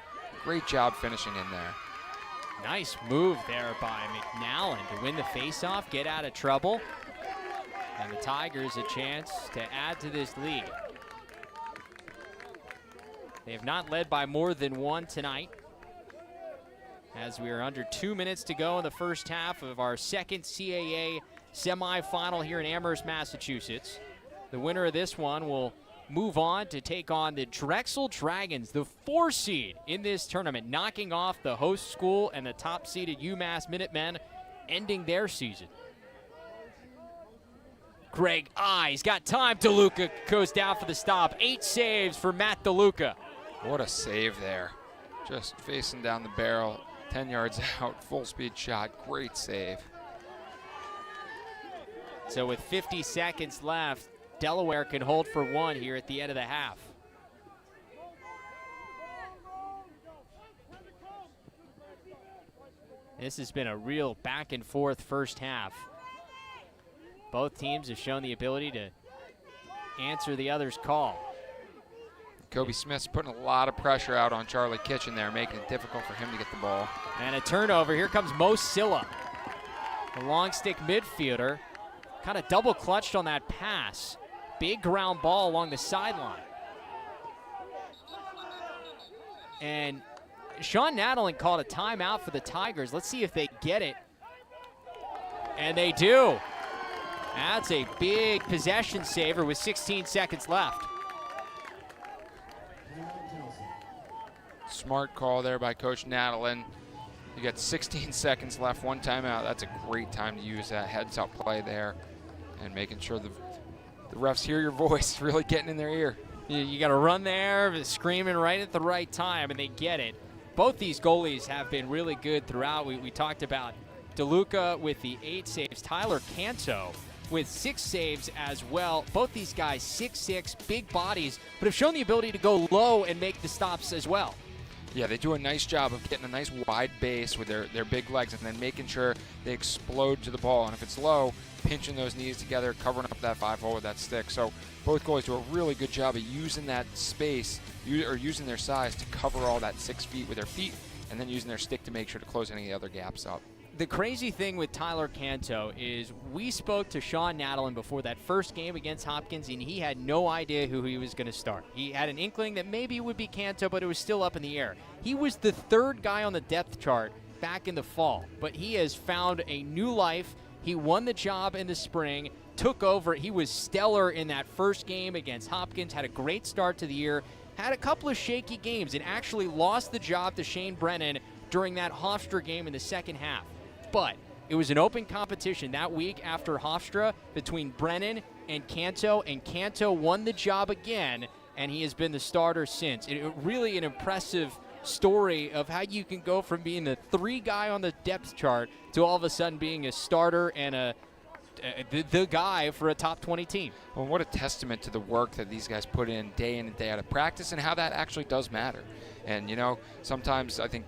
great job finishing in there. Nice move there by McNallen to win the faceoff, get out of trouble, and the Tigers a chance to add to this lead. They have not led by more than one tonight, as we are under 2 minutes to go in the first half of our second CAA semifinal here in Amherst, Massachusetts. The winner of this one will move on to take on the Drexel Dragons, the 4 seed in this tournament, knocking off the host school and the top-seeded UMass Minutemen, ending their season. Greg he's got time. DeLuca goes down for the stop. 8 saves for Matt DeLuca. What a save there. Just facing down the barrel, 10 yards out, full speed shot, great save. So with 50 seconds left, Delaware can hold for 1 here at the end of the half. This has been a real back and forth first half. Both teams have shown the ability to answer the other's call. Kobe Smith's putting a lot of pressure out on Charlie Kitchen there, making it difficult for him to get the ball. And a turnover. Here comes Mo Silla, the long stick midfielder. Kind of double clutched on that pass. Big ground ball along the sideline. And Sean Nadalin called a timeout for the Tigers. Let's see if they get it. And they do. That's a big possession saver with 16 seconds left. Smart call there by Coach Nadalin. You got 16 seconds left, 1 timeout. That's a great time to use that heads-up play there and making sure the refs hear your voice, really getting in their ear. You got to run there, screaming right at the right time, and they get it. Both these goalies have been really good throughout. We talked about DeLuca with the 8 saves, Tyler Canto with 6 saves as well. Both these guys, 6'6", big bodies, but have shown the ability to go low and make the stops as well. Yeah, they do a nice job of getting a nice wide base with their big legs and then making sure they explode to the ball. And if it's low, pinching those knees together, covering up that 5-hole with that stick. So both goalies do a really good job of using that space, or using their size to cover all that 6 feet with their feet, and then using their stick to make sure to close any of the other gaps up. The crazy thing with Tyler Canto is we spoke to Sean Nadalin before that first game against Hopkins, and he had no idea who he was going to start. He had an inkling that maybe it would be Canto, but it was still up in the air. He was the 3rd guy on the depth chart back in the fall, but he has found a new life. He won the job in the spring, took over. He was stellar in that first game against Hopkins, had a great start to the year, had a couple of shaky games, and actually lost the job to Shane Brennan during that Hofstra game in the second half. But it was an open competition that week after Hofstra between Brennan and Canto won the job again, and he has been the starter since. Really an impressive story of how you can go from being the 3 guy on the depth chart to all of a sudden being a starter and the guy for a top 20 team. Well, what a testament to the work that these guys put in and day out of practice, and how that actually does matter. And, sometimes I think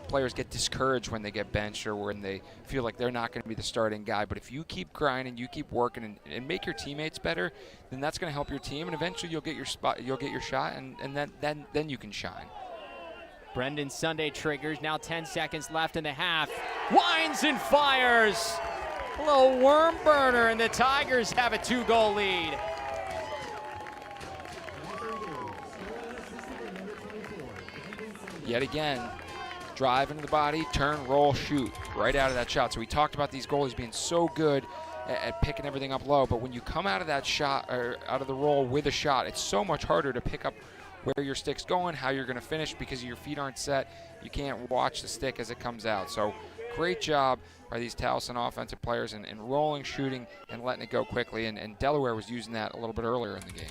players get discouraged when they get benched or when they feel like they're not going to be the starting guy. But if you keep grinding, you keep working, and make your teammates better, then that's going to help your team, and eventually you'll get your spot, you'll get your shot, and then you can shine. Brendan Sunday triggers, now 10 seconds left in the half. Winds and fires. A little worm burner, and the Tigers have a 2-goal lead. Yet again, drive into the body, turn, roll, shoot, right out of that shot. So we talked about these goalies being so good at picking everything up low, but when you come out of that shot, or out of the roll with a shot, it's so much harder to pick up where your stick's going, how you're going to finish, because your feet aren't set. You can't watch the stick as it comes out. So great job by these Towson offensive players in rolling, shooting, and letting it go quickly, and Delaware was using that a little bit earlier in the game.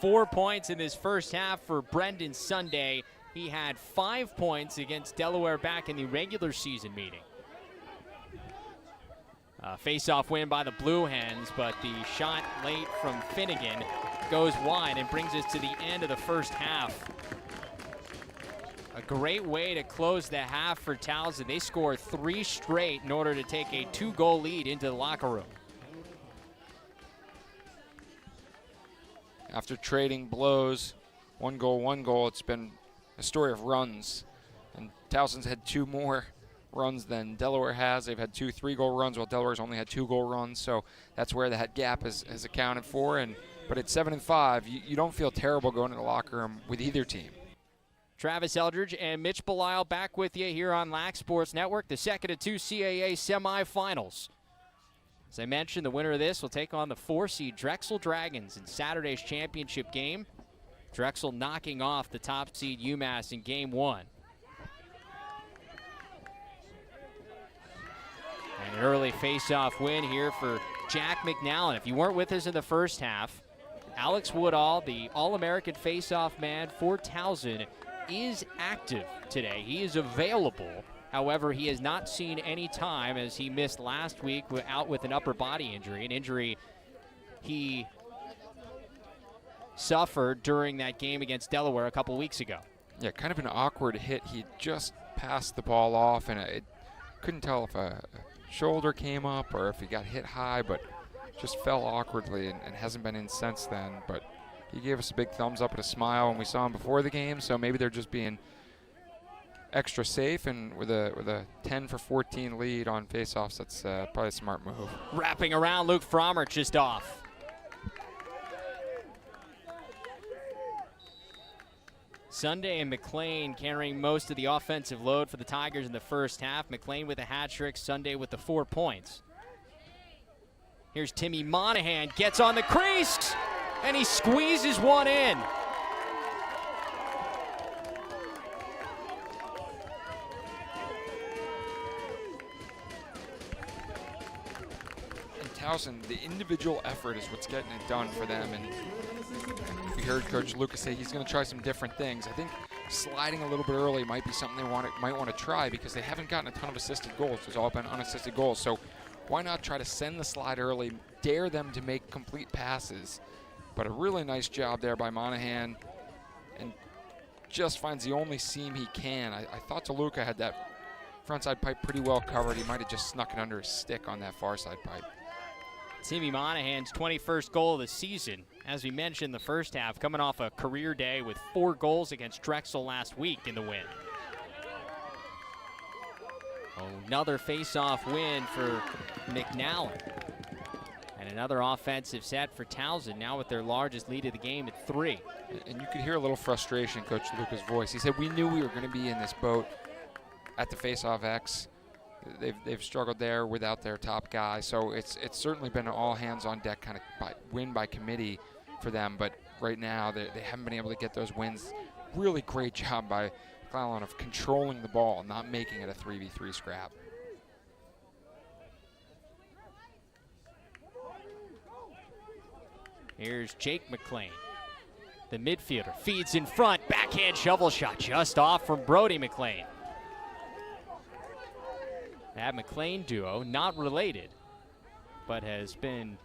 4 points in this first half for Brendan Sunday. He had 5 points against Delaware back in the regular season meeting. Face-off win by the Blue Hens, but the shot late from Finnegan goes wide and brings us to the end of the first half. A great way to close the half for Towson. They scored 3 straight in order to take a 2-goal lead into the locker room. After trading blows, 1 goal, it's been a story of runs. And Towson's had 2 more runs than Delaware has. They've had 2 3-goal runs, while Delaware's only had 2-goal runs. So that's where that gap is accounted for. But at 7-5, you don't feel terrible going to the locker room with either team. Travis Eldridge and Mitch Belisle back with you here on Lax Sports Network, the second of 2 CAA semifinals. As I mentioned, the winner of this will take on the 4-seed Drexel Dragons in Saturday's championship game. Drexel knocking off the top seed UMass in game 1. And an early face-off win here for Jack McNallen. If you weren't with us in the first half, Alex Woodall, the All-American face-off man for Towson, is active today. He is available. However, he has not seen any time, as he missed last week out with an upper body injury, an injury he suffered during that game against Delaware a couple weeks ago. Yeah, kind of an awkward hit. He just passed the ball off, and it couldn't tell if a shoulder came up or if he got hit high, but just fell awkwardly and hasn't been in since then. But he gave us a big thumbs up and a smile when we saw him before the game, so maybe they're just being extra safe, and with a 10-for-14 lead on faceoffs, that's probably a smart move. Wrapping around, Luke Frommer just off. Sunday and Mclean carrying most of the offensive load for the Tigers in the first half. Mclean with a hat trick, Sunday with the 4 points. Here's Timmy Monahan, gets on the crease, and he squeezes one in. Towson, the individual effort is what's getting it done for them. And we heard Coach Lucas say he's going to try some different things. I think sliding a little bit early might be something they might want to try, because they haven't gotten a ton of assisted goals. It's all been unassisted goals. So why not try to send the slide early, dare them to make complete passes? But a really nice job there by Monahan, and just finds the only seam he can. I thought DeLuca had that frontside pipe pretty well covered. He might have just snuck it under his stick on that far side pipe. Timmy Monahan's 21st goal of the season. As we mentioned, the first half, coming off a career day with 4 goals against Drexel last week in the win. Another face-off win for McNallen. And another offensive set for Towson, now with their largest lead of the game at 3. And you could hear a little frustration in Coach Luca's voice. He said, we knew we were going to be in this boat at the face-off X. They've struggled there without their top guy, so it's certainly been an all hands on deck kind of win by committee for them. But right now they haven't been able to get those wins. Really great job by McClellan of controlling the ball, not making it a 3v3 scrap. Here's Jake McLean, the midfielder, feeds in front, backhand shovel shot just off from Brody McLean. That McLean duo, not related, but has been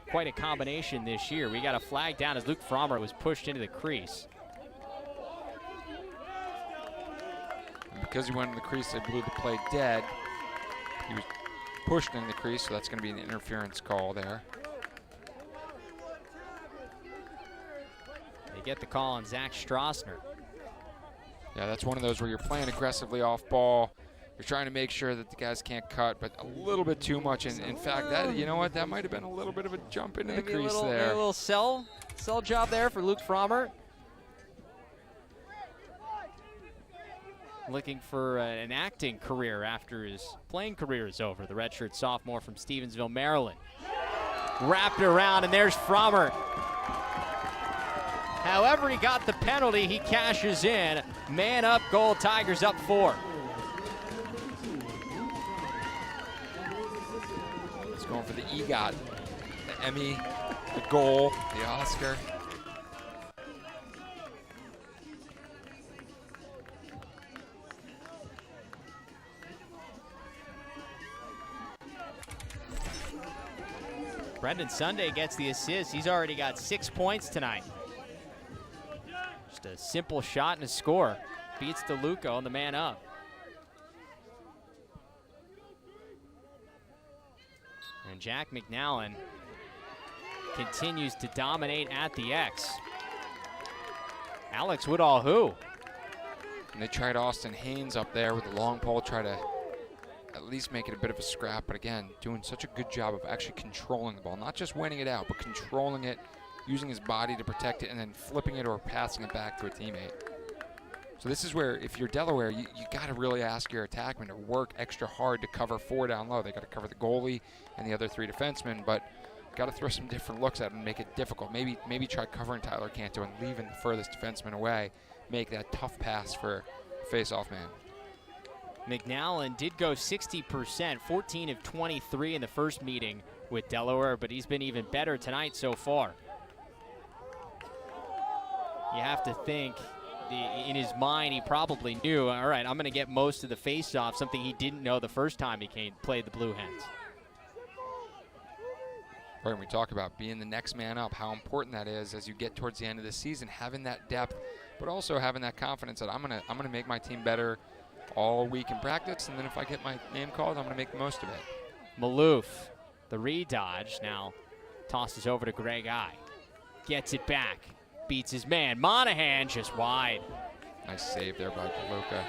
quite a combination this year. We got a flag down as Luke Frommer was pushed into the crease. And because he went in the crease, they blew the play dead. He was pushed in the crease, so that's going to be an interference call there. They get the call on Zach Strassner. Yeah, that's one of those where you're playing aggressively off ball. You're trying to make sure that the guys can't cut, but a little bit too much. And in fact, that, you know what, that might have been a little bit of a jump into the crease there. Maybe a little sell job there for Luke Frommer. Looking for an acting career after his playing career is over. The redshirt sophomore from Stevensville, Maryland. Wrapped around, and there's Frommer. However he got the penalty, he cashes in. Man up goal, Tigers up 4. He's going for the EGOT, the Emmy, the goal, the Oscar. Brendan Sunday gets the assist. He's already got 6 points tonight. Just a simple shot and a score. Beats DeLuca on the man up. And Jack McNallen continues to dominate at the X. Alex Woodall, who? And they tried Austin Haynes up there with the long pole, try to at least make it a bit of a scrap. But again, doing such a good job of actually controlling the ball, not just winning it out, but controlling it, using his body to protect it, and then flipping it or passing it back to a teammate. So this is where, if you're Delaware, you got to really ask your attackmen to work extra hard to cover 4 down low. They got to cover the goalie and the other 3 defensemen, but got to throw some different looks at it and make it difficult. Maybe try covering Tyler Canto and leaving the furthest defenseman away. Make that tough pass for face-off man. McNallen did go 60%, 14 of 23 in the first meeting with Delaware, but he's been even better tonight so far. You have to think, in his mind, he probably knew, all right, I'm going to get most of the face-off, something he didn't know the first time he played the Blue Hens. Right, when we talk about being the next man up, how important that is as you get towards the end of the season, having that depth, but also having that confidence that I'm gonna make my team better all week in practice, and then if I get my name called, I'm gonna make the most of it. Maloof, the re-dodge, now tosses over to Greg I. Gets it back, beats his man. Monahan just wide. Nice save there by DeLuca.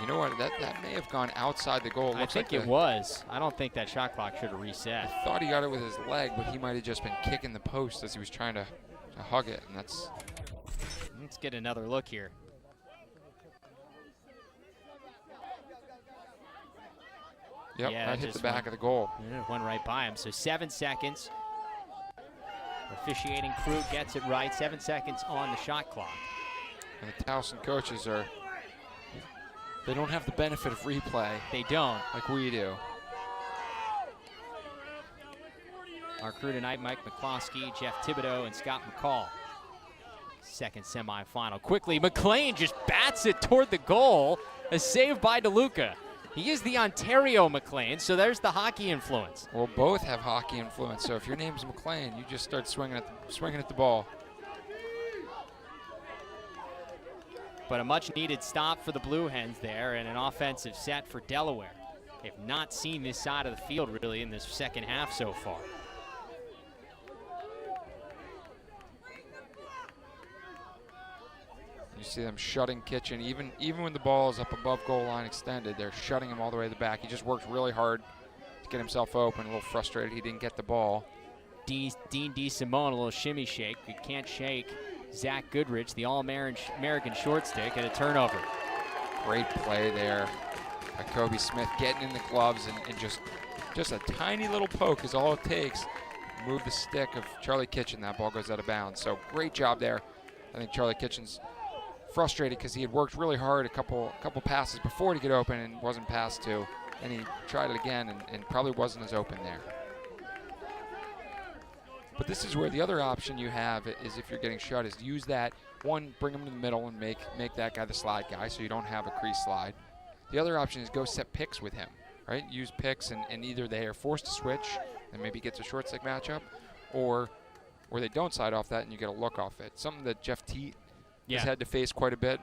You know what? That may have gone outside the goal. I think it was. I don't think that shot clock should have reset. I thought he got it with his leg, but he might have just been kicking the post as he was trying to hug it, and that's... Let's get another look here. Yep, yeah, that hit the back of the goal. It went right by him. So 7 seconds. Officiating crew gets it right. 7 seconds on the shot clock. And the Towson coaches are They don't have the benefit of replay They don't. like we do. Our crew tonight, Mike McCloskey, Jeff Thibodeau, and Scott McCall. Second semifinal. Quickly, Mclean just bats it toward the goal. A save by DeLuca. He is the Ontario Mclean, so there's the hockey influence. Well, both have hockey influence, so if your name's McLean, you just start swinging at the ball. But a much-needed stop for the Blue Hens there, and an offensive set for Delaware. They've not seen this side of the field really in this second half so far. You see them shutting Kitchen, even when the ball is up above goal line extended, they're shutting him all the way to the back. He just worked really hard to get himself open, a little frustrated he didn't get the ball. Dean DeSimone, a little shimmy shake. You can't shake Zach Goodrich, the All-American short stick, and a turnover. Great play there by Kobe Smith, getting in the gloves and just a tiny little poke is all it takes. Move the stick of Charlie Kitchen, that ball goes out of bounds. So great job there. I think Charlie Kitchen's frustrated because he had worked really hard a couple passes before to get open and wasn't passed to. And he tried it again and probably wasn't as open there. But this is where the other option you have is, if you're getting shut, is to use that one, bring him to the middle and make that guy the slide guy so you don't have a crease slide. The other option is go set picks with him, right? Use picks and either they are forced to switch and maybe gets a short stick matchup, or they don't slide off that and you get a look off it. Something that Jeff Teat has had to face quite a bit,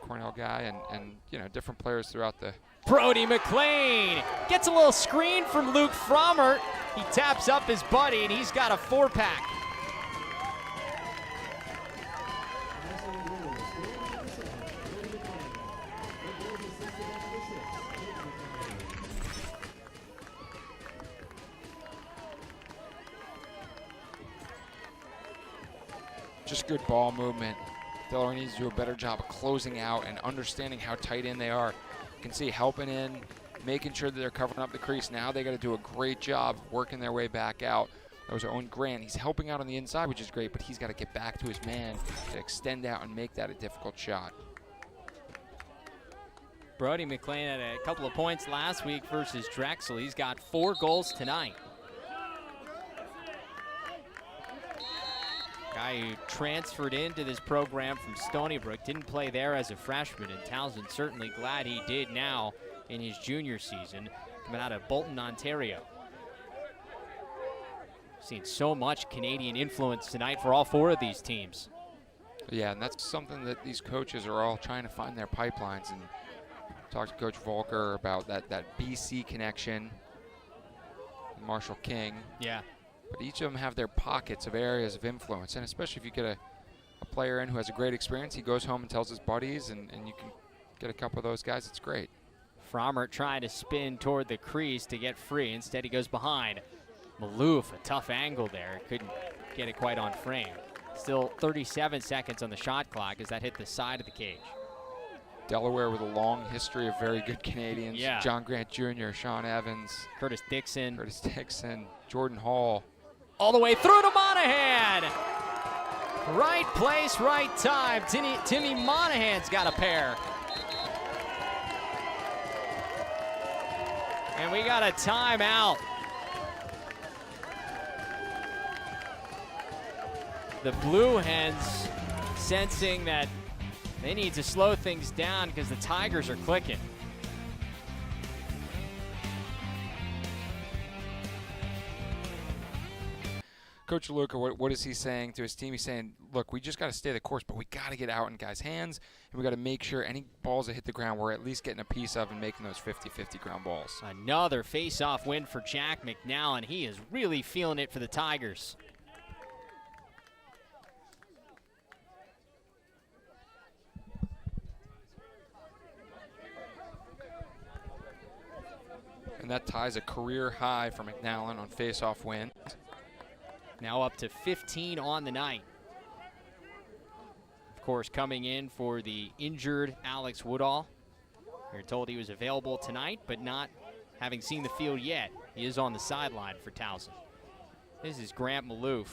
Cornell guy, and you know, different players throughout the. Brody Mclean gets a little screen from Luke Frommert. He taps up his buddy, and he's got a 4-pack. Just good ball movement. Delaware needs to do a better job of closing out and understanding how tight in they are. You can see helping in, making sure that they're covering up the crease. Now they got to do a great job working their way back out. That was our own Grant. He's helping out on the inside, which is great, but he's got to get back to his man to extend out and make that a difficult shot. Brody Mclean had a couple of points last week versus Drexel. He's got 4 goals tonight. Guy who transferred into this program from Stony Brook, didn't play there as a freshman, and Towson certainly glad he did now in his junior season, coming out of Bolton, Ontario. Seen so much Canadian influence tonight for all 4 of these teams. Yeah, and that's something that these coaches are all trying to find their pipelines, and talk to Coach Volker about that BC connection, Marshall King. Yeah. But each of them have their pockets of areas of influence, and especially if you get a player in who has a great experience, he goes home and tells his buddies, and you can get a couple of those guys, it's great. Frommert trying to spin toward the crease to get free. Instead, he goes behind. Maloof, a tough angle there. Couldn't get it quite on frame. Still 37 seconds on the shot clock as that hit the side of the cage. Delaware with a long history of very good Canadians. Yeah. John Grant Jr., Sean Evans, Curtis Dixon, Jordan Hall. all the way through to Monahan. Right place, right time. Timmy Monahan's got a pair. And we got a timeout. The Blue Hens sensing that they need to slow things down because the Tigers are clicking. Coach Luca, what is he saying to his team? He's saying, look, we just got to stay the course, but we got to get out in guys' hands, and we got to make sure any balls that hit the ground we're at least getting a piece of and making those 50-50 ground balls. Another face-off win for Jack McNallen. He is really feeling it for the Tigers. And that ties a career high for McNallen on face-off win. Now up to 15 on the night. Of course, coming in for the injured Alex Woodall. We're told he was available tonight, but not having seen the field yet. He is on the sideline for Towson. This is Grant Maloof.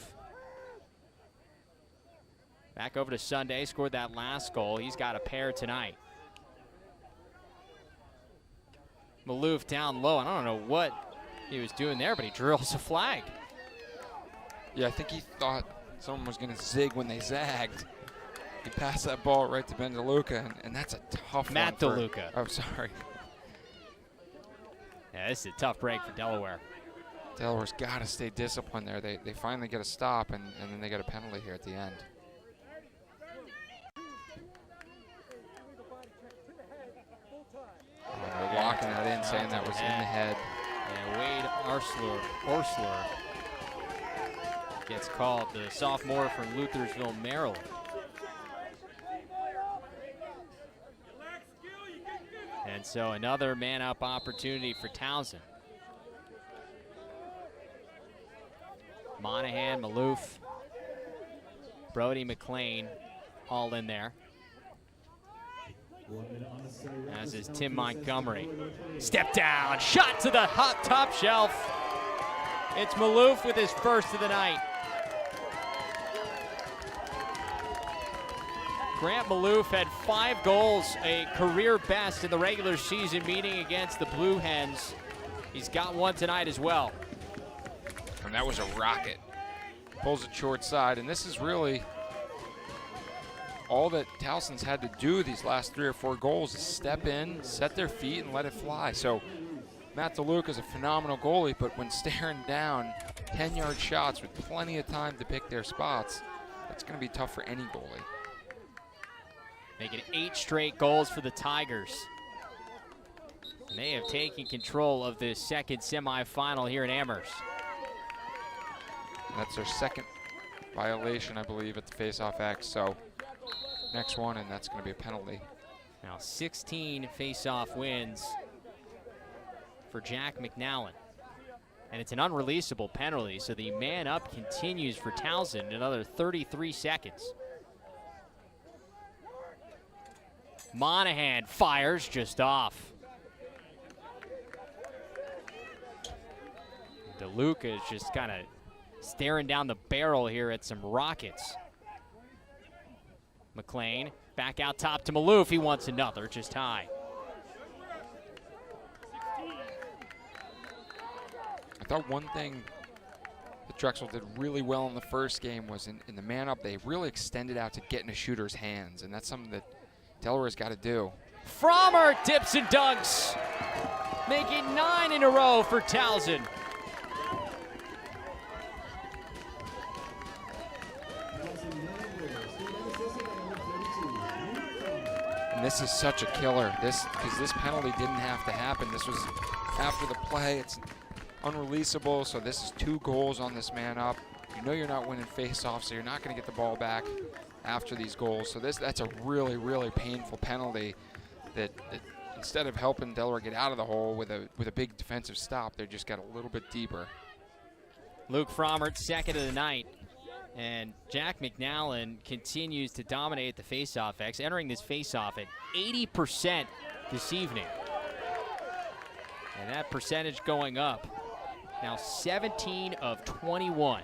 Back over to Sunday, scored that last goal. He's got a pair tonight. Malouf down low. I don't know what he was doing there, but he drills a flag. Yeah, I think he thought someone was going to zig when they zagged. He passed that ball right to Ben DeLuca, and that's a tough Matt one. DeLuca. Oh, sorry. Yeah, this is a tough break for Delaware. Delaware's got to stay disciplined there. They finally get a stop, and then they get a penalty here at the end. Oh, they're locking that in, saying that was in the head. And Wade Orsler gets called, the sophomore from Luthersville, Maryland. And so another man-up opportunity for Towson. Monahan, Maloof, Brody McLean, all in there. As is Tim Montgomery. Step down, shot to the top shelf. It's Maloof with his first of the night. Grant Maloof had 5 goals, a career best in the regular season meeting against the Blue Hens. He's got one tonight as well. And that was a rocket. Pulls it short side, and this is really all that Towson's had to do these last 3 or 4 goals is step in, set their feet, and let it fly. So Matt DeLuca is a phenomenal goalie, but when staring down 10-yard shots with plenty of time to pick their spots, that's going to be tough for any goalie. Making 8 straight goals for the Tigers. And they have taken control of the second semifinal here in Amherst. That's their second violation, I believe, at the face-off X. So next one, and that's going to be a penalty. Now 16 face-off wins for Jack McNallen. And it's an unreleasable penalty, so the man-up continues for Towson another 33 seconds. Monahan fires just off. DeLuca is just kind of staring down the barrel here at some rockets. Mclean back out top to Maloof. He wants another, just high. I thought one thing that Drexel did really well in the first game was in the man-up, they really extended out to get in a shooter's hands, and that's something that Delaware's got to do. Frommer dips and dunks, making 9 in a row for Towson. And this is such a killer, because this penalty didn't have to happen. This was after the play. It's unreleasable, so this is 2 goals on this man-up. You know you're not winning face-off, so you're not going to get the ball back after these goals. So that's a really, really painful penalty that instead of helping Delaware get out of the hole with a big defensive stop, they just got a little bit deeper. Luke Frommer, second of the night. And Jack McNallen continues to dominate the face-off X, entering this face-off at 80% this evening. And that percentage going up. Now 17 of 21.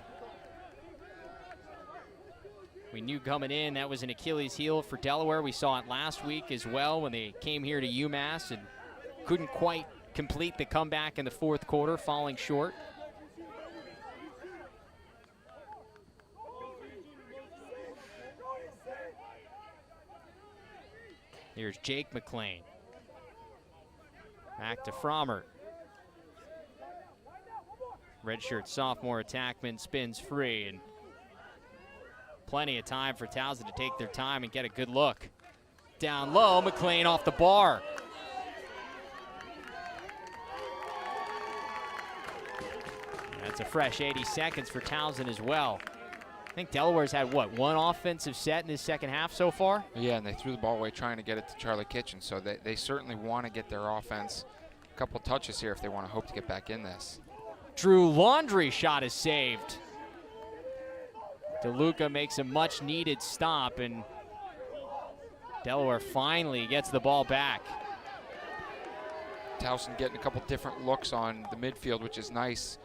We knew coming in that was an Achilles heel for Delaware. We saw it last week as well when they came here to UMass and couldn't quite complete the comeback in the fourth quarter, falling short. Here's Jake McLean. Back to Frommer. Redshirt sophomore attackman spins free, and plenty of time for Towson to take their time and get a good look. Down low, McLean off the bar. That's a fresh 80 seconds for Towson as well. I think Delaware's had, what, 1 offensive set in this second half so far? Yeah, and they threw the ball away trying to get it to Charlie Kitchen, so they certainly want to get their offense a couple touches here if they want to hope to get back in this. Drew Laundrie shot is saved. DeLuca makes a much-needed stop, and Delaware finally gets the ball back. Towson getting a couple different looks on the midfield, which is nice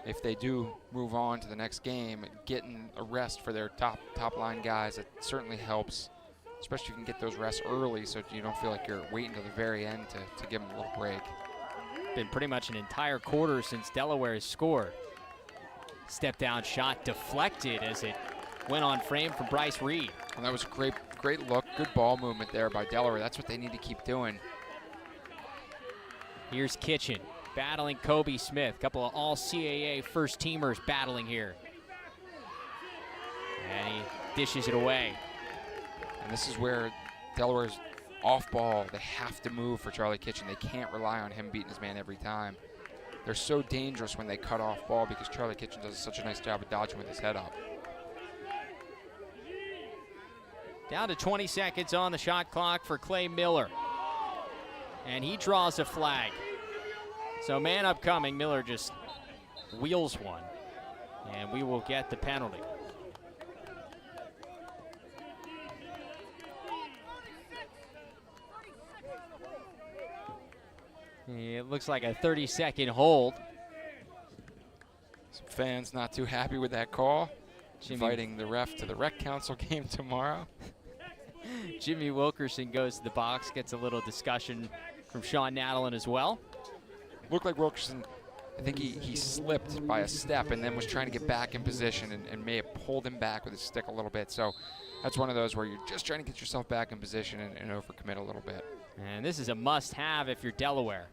if they do move on to the next game. Getting a rest for their top line guys, it certainly helps, especially if you can get those rests early so you don't feel like you're waiting till the very end to give them a little break. been pretty much an entire quarter since Delaware has scored. Step down shot deflected as it went on frame from Bryce Reed. And that was a great look. Good ball movement there by Delaware. That's what they need to keep doing. Here's Kitchen battling Kobe Smith. Couple of all CAA first teamers battling here. And he dishes it away. And this is where Delaware's off ball. They have to move for Charlie Kitchen. They can't rely on him beating his man every time. They're so dangerous when they cut off ball because Charlie Kitchen does such a nice job of dodging with his head up. Down to 20 seconds on the shot clock for Clay Miller. And he draws a flag. So man upcoming, Miller just wheels one. And we will get the penalty. It looks like a 30-second hold. Some fans not too happy with that call. Inviting the ref to the rec council game tomorrow. Jimmy Wilkerson goes to the box, gets a little discussion from Sean Nadalin as well. Looked like Wilkerson, I think he slipped by a step and then was trying to get back in position and may have pulled him back with his stick a little bit. So that's one of those where you're just trying to get yourself back in position and overcommit a little bit. And this is a must-have if you're Delaware.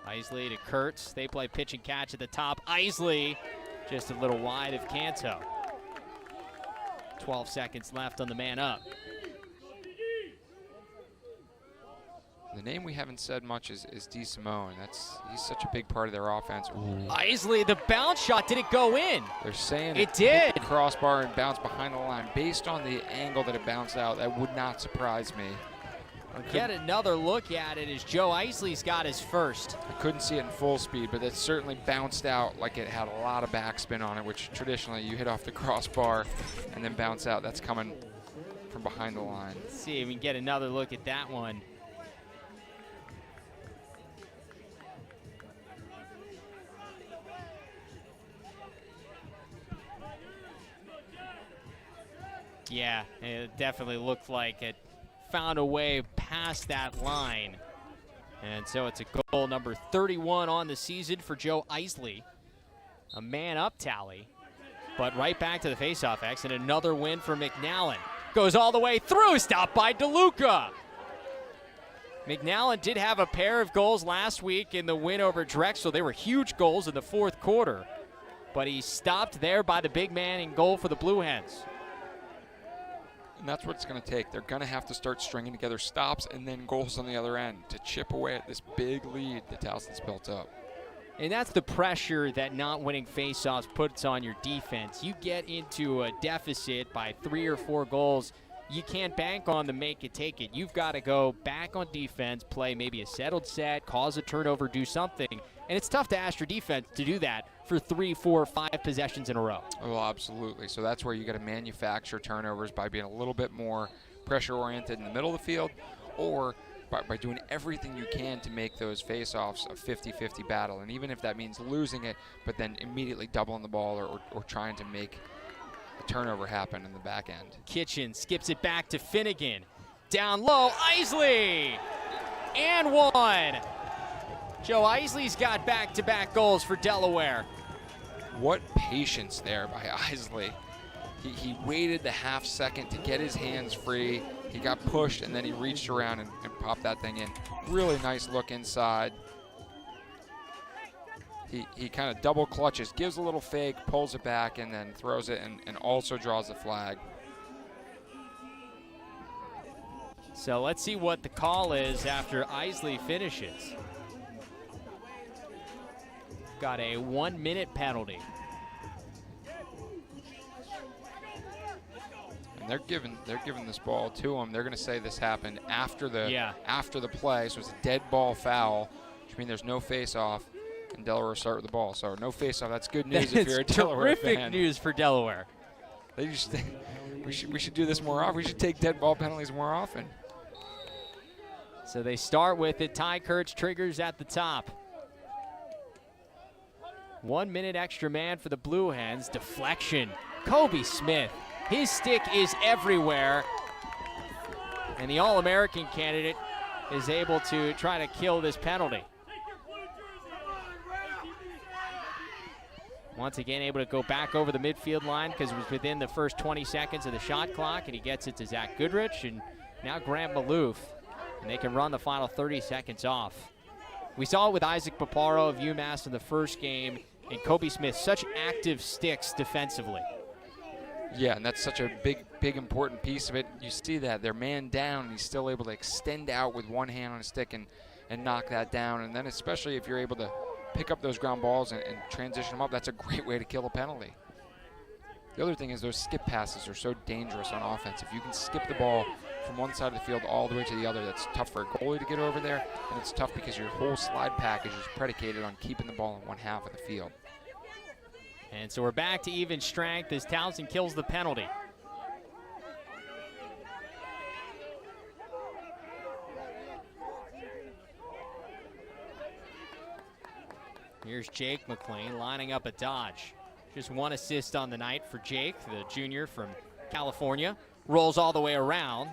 Isley to Kurtz. They play pitch and catch at the top. Isley just a little wide of Canto. 12 seconds left on the man up. The name we haven't said much is D. Simone. He's such a big part of their offense. Ooh. Isley, the bounce shot, did it go in? They're saying it did. Hit the crossbar and bounced behind the line. Based on the angle that it bounced out, that would not surprise me. Get another look at it as Joe Isley's got his first. I couldn't see it in full speed, but it certainly bounced out like it had a lot of backspin on it, which traditionally you hit off the crossbar and then bounce out. That's coming from behind the line. Let's see if we can get another look at that one. Yeah, it definitely looked like it found a way past that line. And so it's a goal number 31 on the season for Joe Isley. A man-up tally, but right back to the faceoff X, and another win for McNallen. Goes all the way through, stopped by DeLuca. McNallen did have a pair of goals last week in the win over Drexel. They were huge goals in the fourth quarter, but he stopped there by the big man in goal for the Blue Hens. And that's what it's going to take. They're going to have to start stringing together stops and then goals on the other end to chip away at this big lead that Towson's built up. And that's the pressure that not winning faceoffs puts on your defense. You get into a deficit by 3 or 4 goals, you can't bank on the make it, take it. You've got to go back on defense, play maybe a settled set, cause a turnover, do something. And it's tough to ask your defense to do that for 3, 4, 5 possessions in a row. Oh, absolutely. So that's where you got to manufacture turnovers by being a little bit more pressure-oriented in the middle of the field, or by doing everything you can to make those face-offs a 50-50 battle. And even if that means losing it, but then immediately doubling the ball or trying to make a turnover happen in the back end. Kitchen skips it back to Finnegan. Down low, Isley! And one! Joe Isley's got back-to-back goals for Delaware. What patience there by Isley. He waited the half second to get his hands free. He got pushed, and then he reached around and popped that thing in. Really nice look inside. He kind of double clutches, gives a little fake, pulls it back, and then throws it and also draws the flag. So let's see what the call is after Isley finishes. Got a 1-minute penalty. And they're giving this ball to him. They're going to say this happened after the play, so it's a dead ball foul, which means there's no face-off. And Delaware start with the ball. So no face-off. That's good news if you're a Delaware fan. Terrific news for Delaware. We should do this more often. We should take dead ball penalties more often. So they start with it. Ty Kurtz triggers at the top. 1 minute extra man for the Blue Hens. Deflection. Kobe Smith His stick is everywhere. And the All-American candidate is able to try to kill this penalty. Once again, able to go back over the midfield line because it was within the first 20 seconds of the shot clock, and he gets it to Zach Goodrich, and now Grant Malouf, and they can run the final 30 seconds off. We saw it with Isaac Paparo of UMass in the first game, and Kobe Smith, such active sticks defensively. Yeah, and that's such a big, important piece of it. You see that, they're man down, and he's still able to extend out with one hand on a stick and knock that down, and then especially if you're able to pick up those ground balls and transition them up, that's a great way to kill a penalty. The other thing is those skip passes are so dangerous on offense. If you can skip the ball from one side of the field all the way to the other, that's tough for a goalie to get over there, and it's tough because your whole slide package is predicated on keeping the ball in one half of the field. And so we're back to even strength as Towson kills the penalty. Here's Jake Mclean lining up a dodge. Just one assist on the night for Jake, the junior from California. Rolls all the way around.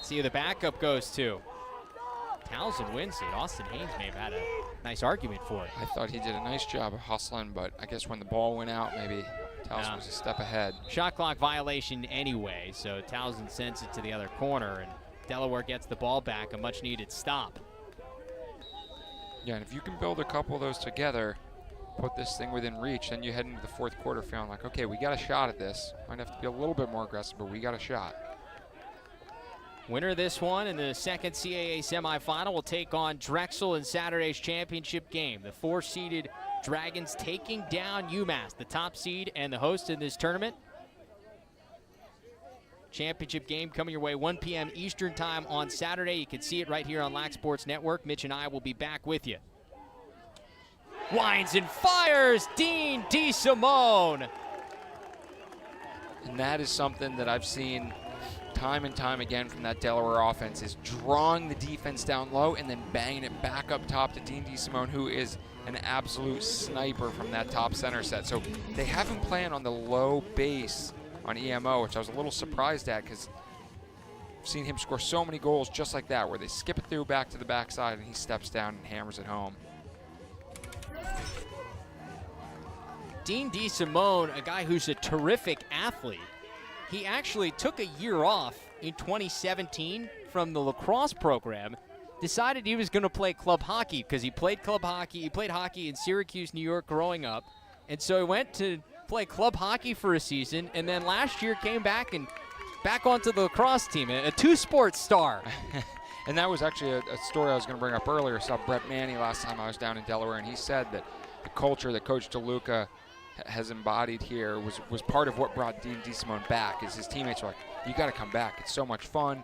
See who the backup goes to. Towson wins it. Austin Haynes may have had a nice argument for it. I thought he did a nice job of hustling, but I guess when the ball went out, maybe Towson was a step ahead. Shot clock violation anyway, so Towson sends it to the other corner, and Delaware gets the ball back, a much-needed stop. Yeah, and if you can build a couple of those together, put this thing within reach, then you head into the fourth quarter feeling like, okay, we got a shot at this. Might have to be a little bit more aggressive, but we got a shot. Winner of this one in the second CAA semifinal will take on Drexel in Saturday's championship game. The 4-seeded Dragons taking down UMass, the top seed and the host in this tournament. Championship game coming your way 1 p.m. Eastern time on Saturday. You can see it right here on Lax Sports Network. Mitch and I will be back with you. Winds and fires, Dean DeSimone. And that is something that I've seen time and time again from that Delaware offense, is drawing the defense down low and then banging it back up top to Dean DeSimone, who is an absolute sniper from that top center set. So they have him playing on the low base on EMO, which I was a little surprised at because I've seen him score so many goals just like that, where they skip it through back to the backside and he steps down and hammers it home. Dean DeSimone, a guy who's a terrific athlete. He actually took a year off in 2017 from the lacrosse program, decided he was going to play club hockey because he played club hockey. He played hockey in Syracuse, New York growing up, and so he went to play club hockey for a season, and then last year came back onto the lacrosse team, a two-sport star. And that was actually a story I was going to bring up earlier. I saw Brett Manny last time I was down in Delaware, and he said that the culture that Coach DeLuca has embodied here was part of what brought Dean DeSimone back. Is his teammates were like, you got to come back. It's so much fun.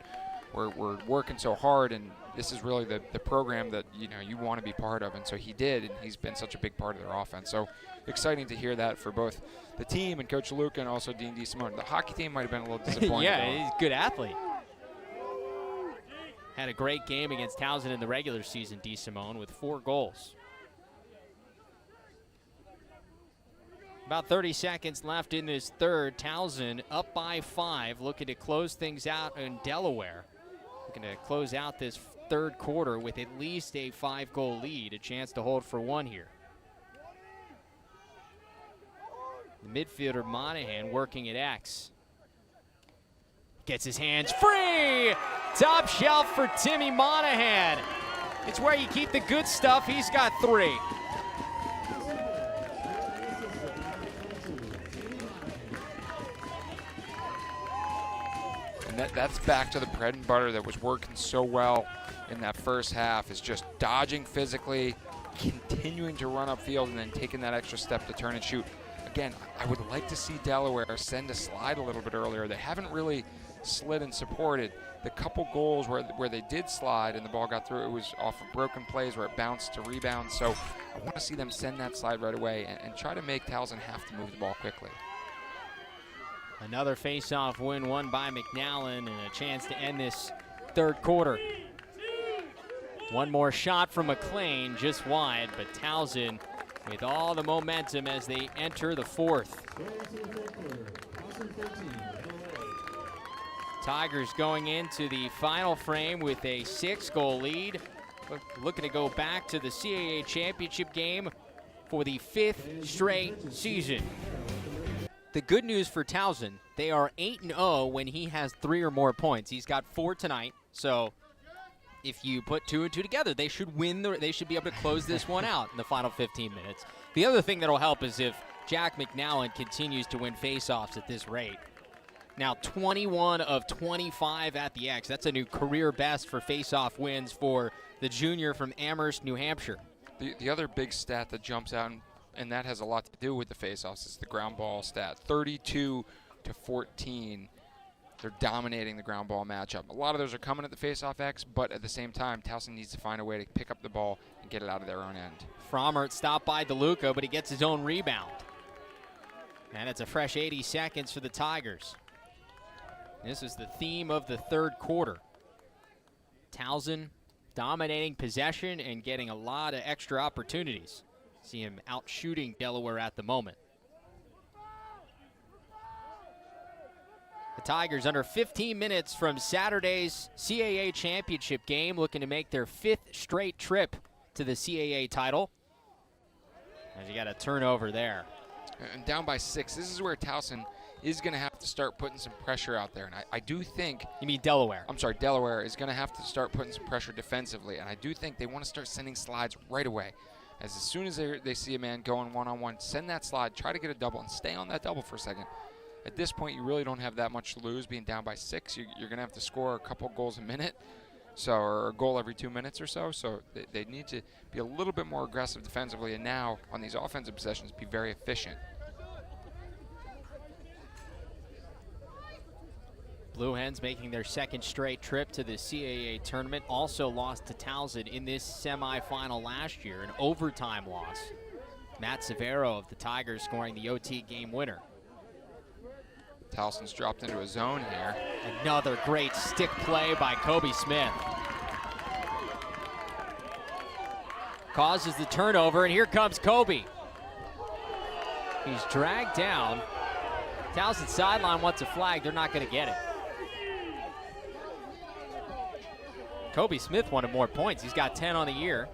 We're working so hard, and this is really the program that you want to be part of. And so he did, and he's been such a big part of their offense. So exciting to hear that for both the team and Coach DeLuca and also Dean DeSimone. The hockey team might have been a little disappointed. Yeah, he's a good athlete. Had a great game against Towson in the regular season, DeSimone, with 4 goals. About 30 seconds left in this third. Towson up by 5, looking to close things out in Delaware. Looking to close out this third quarter with at least a 5-goal lead, a chance to hold for 1 here. The midfielder Monahan working at X. Gets his hands free! Top shelf for Timmy Monahan. It's where you keep the good stuff. He's got 3. And that's back to the bread and butter that was working so well in that first half, is just dodging physically, continuing to run upfield, and then taking that extra step to turn and shoot. Again, I would like to see Delaware send a slide a little bit earlier. They haven't really slid and supported. The couple goals where they did slide and the ball got through, it was off of broken plays where it bounced to rebound. So I want to see them send that slide right away and try to make Towson have to move the ball quickly. Another face-off win won by McNallen, and a chance to end this third quarter. One more shot from Mclean, just wide, but Towson with all the momentum as they enter the fourth. Tigers going into the final frame with a 6-goal lead. Looking to go back to the CAA championship game for the 5th straight season. The good news for Towson, they are 8-0 when he has 3 or more points. He's got 4 tonight, so if you put 2 and 2 together, they should win. They should be able to close this one out in the final 15 minutes. The other thing that'll help is if Jack McNallen continues to win faceoffs at this rate. Now 21 of 25 at the X. That's a new career best for faceoff wins for the junior from Amherst, New Hampshire. The other big stat that jumps out, and that has a lot to do with the faceoffs, is the ground ball stat. 32-14. They're dominating the ground ball matchup. A lot of those are coming at the faceoff X, but at the same time, Towson needs to find a way to pick up the ball and get it out of their own end. Frommert stopped by DeLuca, but he gets his own rebound. And it's a fresh 80 seconds for the Tigers. This is the theme of the third quarter. Towson dominating possession and getting a lot of extra opportunities. See him out shooting Delaware at the moment. The Tigers under 15 minutes from Saturday's CAA championship game, looking to make their 5th straight trip to the CAA title. As you got a turnover there. And down by 6. This is where Towson is going to have to start putting some pressure out there. And I do think... You mean Delaware? I'm sorry, Delaware is going to have to start putting some pressure defensively. And I do think they want to start sending slides right away. As soon as they see a man going one-on-one, send that slide, try to get a double, and stay on that double for a second. At this point, you really don't have that much to lose being down by 6. You're going to have to score a couple goals a minute, or a goal every 2 minutes or so. So they need to be a little bit more aggressive defensively, and now on these offensive possessions, be very efficient. Blue Hens making their 2nd straight trip to the CAA tournament. Also lost to Towson in this semifinal last year, an overtime loss. Matt Severo of the Tigers scoring the OT game winner. Towson's dropped into a zone here. Another great stick play by Kobe Smith. Causes the turnover, and here comes Kobe. He's dragged down. Towson sideline wants a flag. They're not going to get it. Kobe Smith wanted more points. He's got 10 on the year.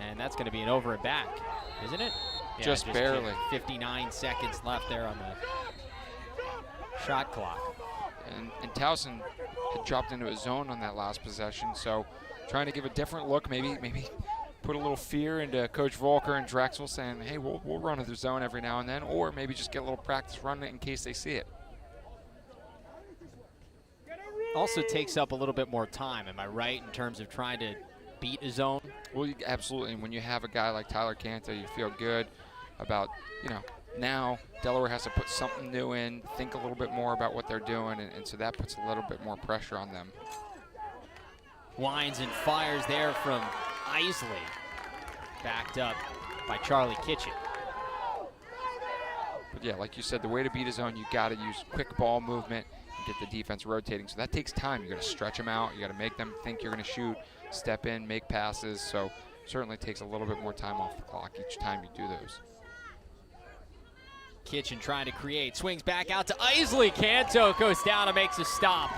And that's going to be an over and back, isn't it? Yeah, just barely. 59 seconds left there on the shot clock. And Towson had dropped into a zone on that last possession, so trying to give a different look, maybe put a little fear into Coach Volker and Drexel, saying, hey, we'll run to the zone every now and then, or maybe just get a little practice running it in case they see it. Also takes up a little bit more time, am I right, in terms of trying to beat a zone? Well, absolutely. And when you have a guy like Tyler Canto, you feel good about, now Delaware has to put something new in, think a little bit more about what they're doing, and so that puts a little bit more pressure on them. Winds and fires there from Isley, backed up by Charlie Kitchen. But yeah, like you said, the way to beat a zone, you got to use quick ball movement and get the defense rotating. So that takes time. You got to stretch them out. You got to make them think you're going to shoot, step in, make passes. So certainly takes a little bit more time off the clock each time you do those. Kitchen trying to create, swings back out to Isley. Canto goes down and makes a stop.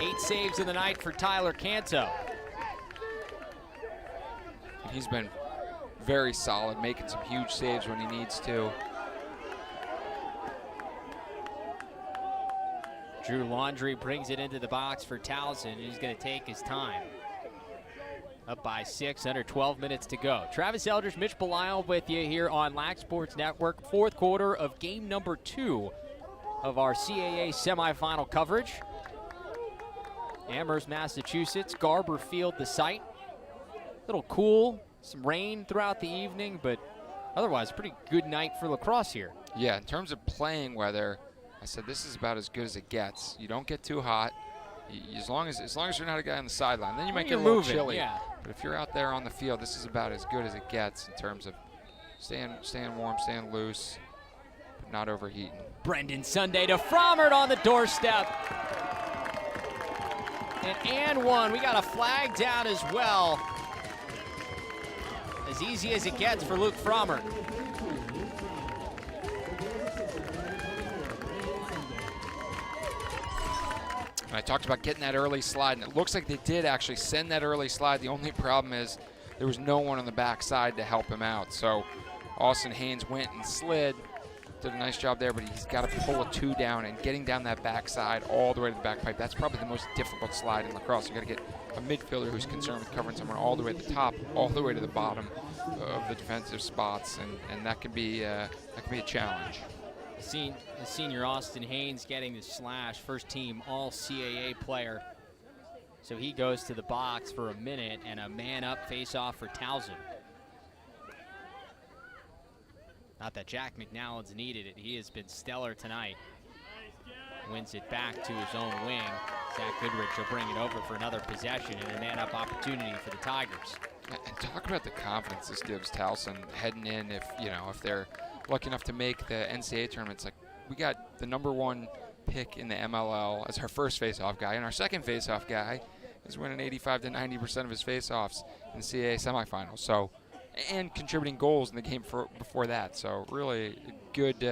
8 saves in the night for Tyler Canto. He's been very solid, making some huge saves when he needs to. Drew Laundrie brings it into the box for Towson. He's going to take his time. Up by 6, under 12 minutes to go. Travis Eldridge, Mitch Belisle with you here on Lax Sports Network. 4th quarter of game number 2 of our CAA semifinal coverage. Amherst, Massachusetts, Garber Field the site. A little cool, some rain throughout the evening, but otherwise a pretty good night for lacrosse here. Yeah, in terms of playing weather, I said this is about as good as it gets. You don't get too hot. As long as you're not a guy on the sideline, then you might get a little chilly. Yeah. But if you're out there on the field, this is about as good as it gets in terms of staying warm, staying loose, but not overheating. Brendan Sunday to Frommert on the doorstep. And one. We got a flag down as well. As easy as it gets for Luke Frommer. And I talked about getting that early slide, and it looks like they did actually send that early slide. The only problem is there was no one on the backside to help him out. So Austin Haynes went and slid, did a nice job there, but he's got to pull a 2 down, and getting down that backside all the way to the back pipe, that's probably the most difficult slide in lacrosse. You got to get a midfielder who's concerned with covering someone all the way to the top, all the way to the bottom of the defensive spots, and that can be a challenge. The senior Austin Haynes getting the slash, first team all CAA player. So he goes to the box for a minute, and a man-up face-off for Towson. Not that Jack McNallen's needed it. He has been stellar tonight. Wins it back to his own wing. Zach Goodrich will bring it over for another possession and a man-up opportunity for the Tigers. And talk about the confidence this gives Towson heading in. If they're lucky enough to make the NCAA tournament, it's like we got the #1 pick in the MLL as our first face-off guy, and our second face-off guy is winning 85 to 90% of his face-offs in the CAA semifinals. So, and contributing goals in the game before that. So really good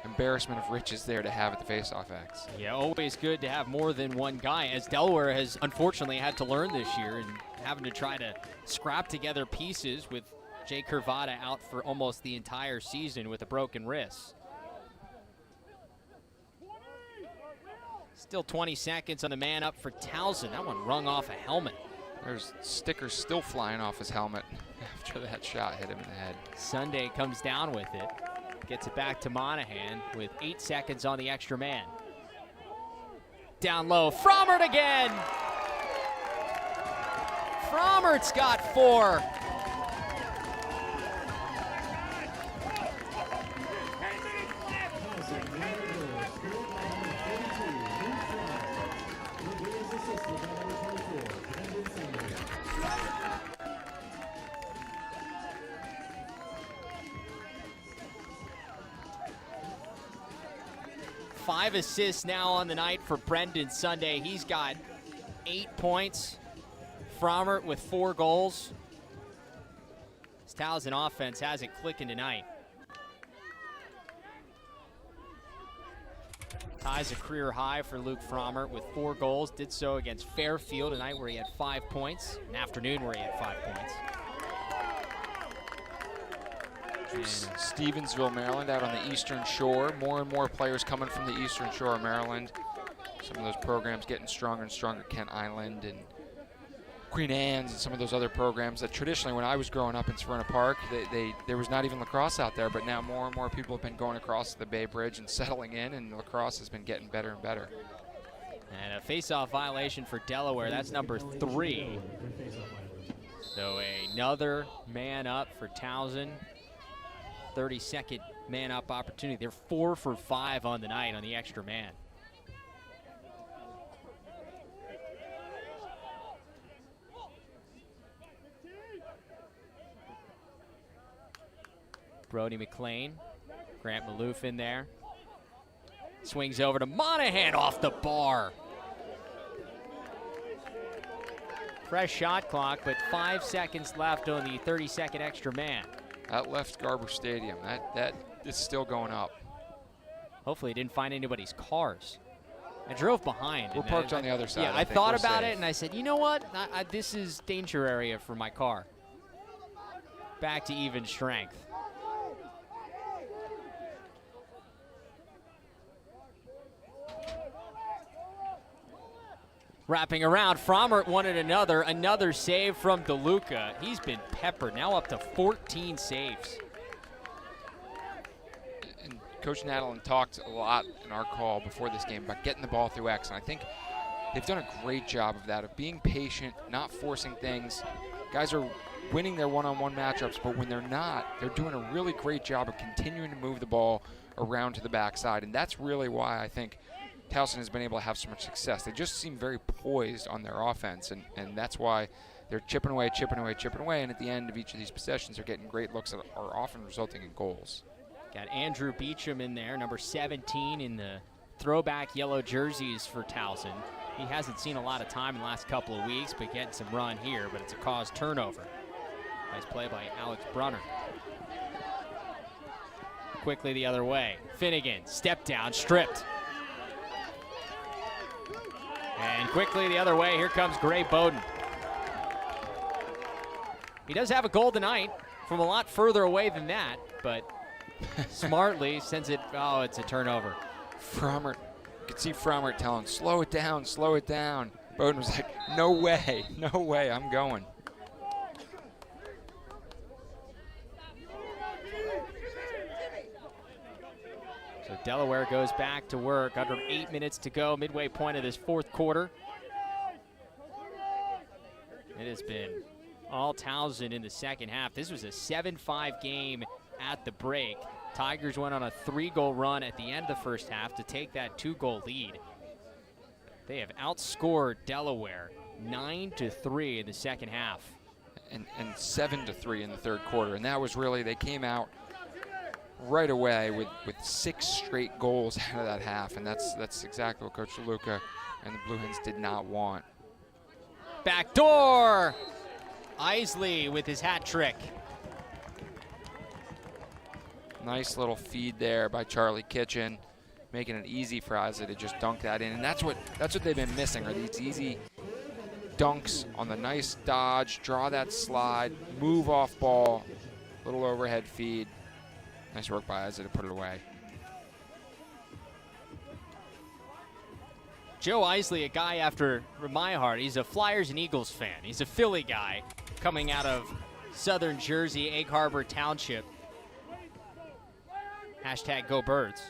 embarrassment of riches there to have at the face-off X. Yeah, always good to have more than one guy, as Delaware has unfortunately had to learn this year and having to try to scrap together pieces with Jay Curvada out for almost the entire season with a broken wrist. Still 20 seconds on the man up for Towson. That one rung off a helmet. There's stickers still flying off his helmet after that shot hit him in the head. Sunday comes down with it. Gets it back to Monahan with 8 seconds on the extra man. Down low, Frommert again! Frommert's got 4. Five assists now on the night for Brendan Sunday. He's got 8 points. Frommert with 4 goals. This Towson offense has it clicking tonight. Ties a career high for Luke Frommert with 4 goals. Did so against Fairfield tonight where he had 5 points. An afternoon where he had 5 points. Stevensville, Maryland, out on the Eastern Shore. More and more players coming from the Eastern Shore of Maryland. Some of those programs getting stronger and stronger. Kent Island and Queen Anne's and some of those other programs that traditionally, when I was growing up in Severna Park, there was not even lacrosse out there, but now more and more people have been going across the Bay Bridge and settling in, and lacrosse has been getting better and better. And a face-off violation for Delaware. That's number 3. So another man up for Towson. 32nd man-up opportunity. They're 4 for 5 on the night on the extra man. Brody Mclean, Grant Maloof in there. Swings over to Monahan off the bar. Fresh shot clock, but 5 seconds left on the 32nd extra man. That left Garber Stadium, that is still going up. Hopefully he didn't find anybody's cars. I drove behind. We're parked on the other side. Yeah, I thought about it and I said, you know what? This is danger area for my car. Back to even strength. Wrapping around, Frommert wanted another save from DeLuca. He's been peppered, now up to 14 saves. And Coach Nadalin talked a lot in our call before this game about getting the ball through X, and I think they've done a great job of that, of being patient, not forcing things. Guys are winning their one-on-one matchups, but when they're not, they're doing a really great job of continuing to move the ball around to the backside, and that's really why I think Towson has been able to have so much success. They just seem very poised on their offense, and that's why they're chipping away, and at the end of each of these possessions, they're getting great looks that are often resulting in goals. Got Andrew Beecham in there, number 17 in the throwback yellow jerseys for Towson. He hasn't seen a lot of time in the last couple of weeks, but getting some run here, but it's a caused turnover. Nice play by Alex Brunner. Quickly the other way. Finnegan, step down, stripped. And quickly the other way, here comes Gray Bowden. He does have a goal tonight from a lot further away than that, but smartly sends it, oh, it's a turnover. Frommert, you could see Frommert telling, slow it down, slow it down. Bowden was like, no way, I'm going. So Delaware goes back to work. Under 8 minutes to go, midway point of this fourth quarter. It has been all Towson in the second half. This was a 7-5 game at the break. Tigers went on a 3-goal run at the end of the first half to take that 2-goal lead. They have outscored Delaware 9-3 in the second half. And 7-3 in the third quarter. And that was really, they came out right away with 6 straight goals out of that half. And that's exactly what Coach DeLuca and the Blue Hens did not want. Back door! Isley with his hat trick. Nice little feed there by Charlie Kitchen, making it easy for Isley to just dunk that in. And that's what they've been missing, are these easy dunks on the nice dodge, draw that slide, move off ball, little overhead feed. Nice work by Isley to put it away. Joe Isley, a guy after my heart. He's a Flyers and Eagles fan. He's a Philly guy coming out of southern Jersey, Egg Harbor Township. Hashtag Go Birds.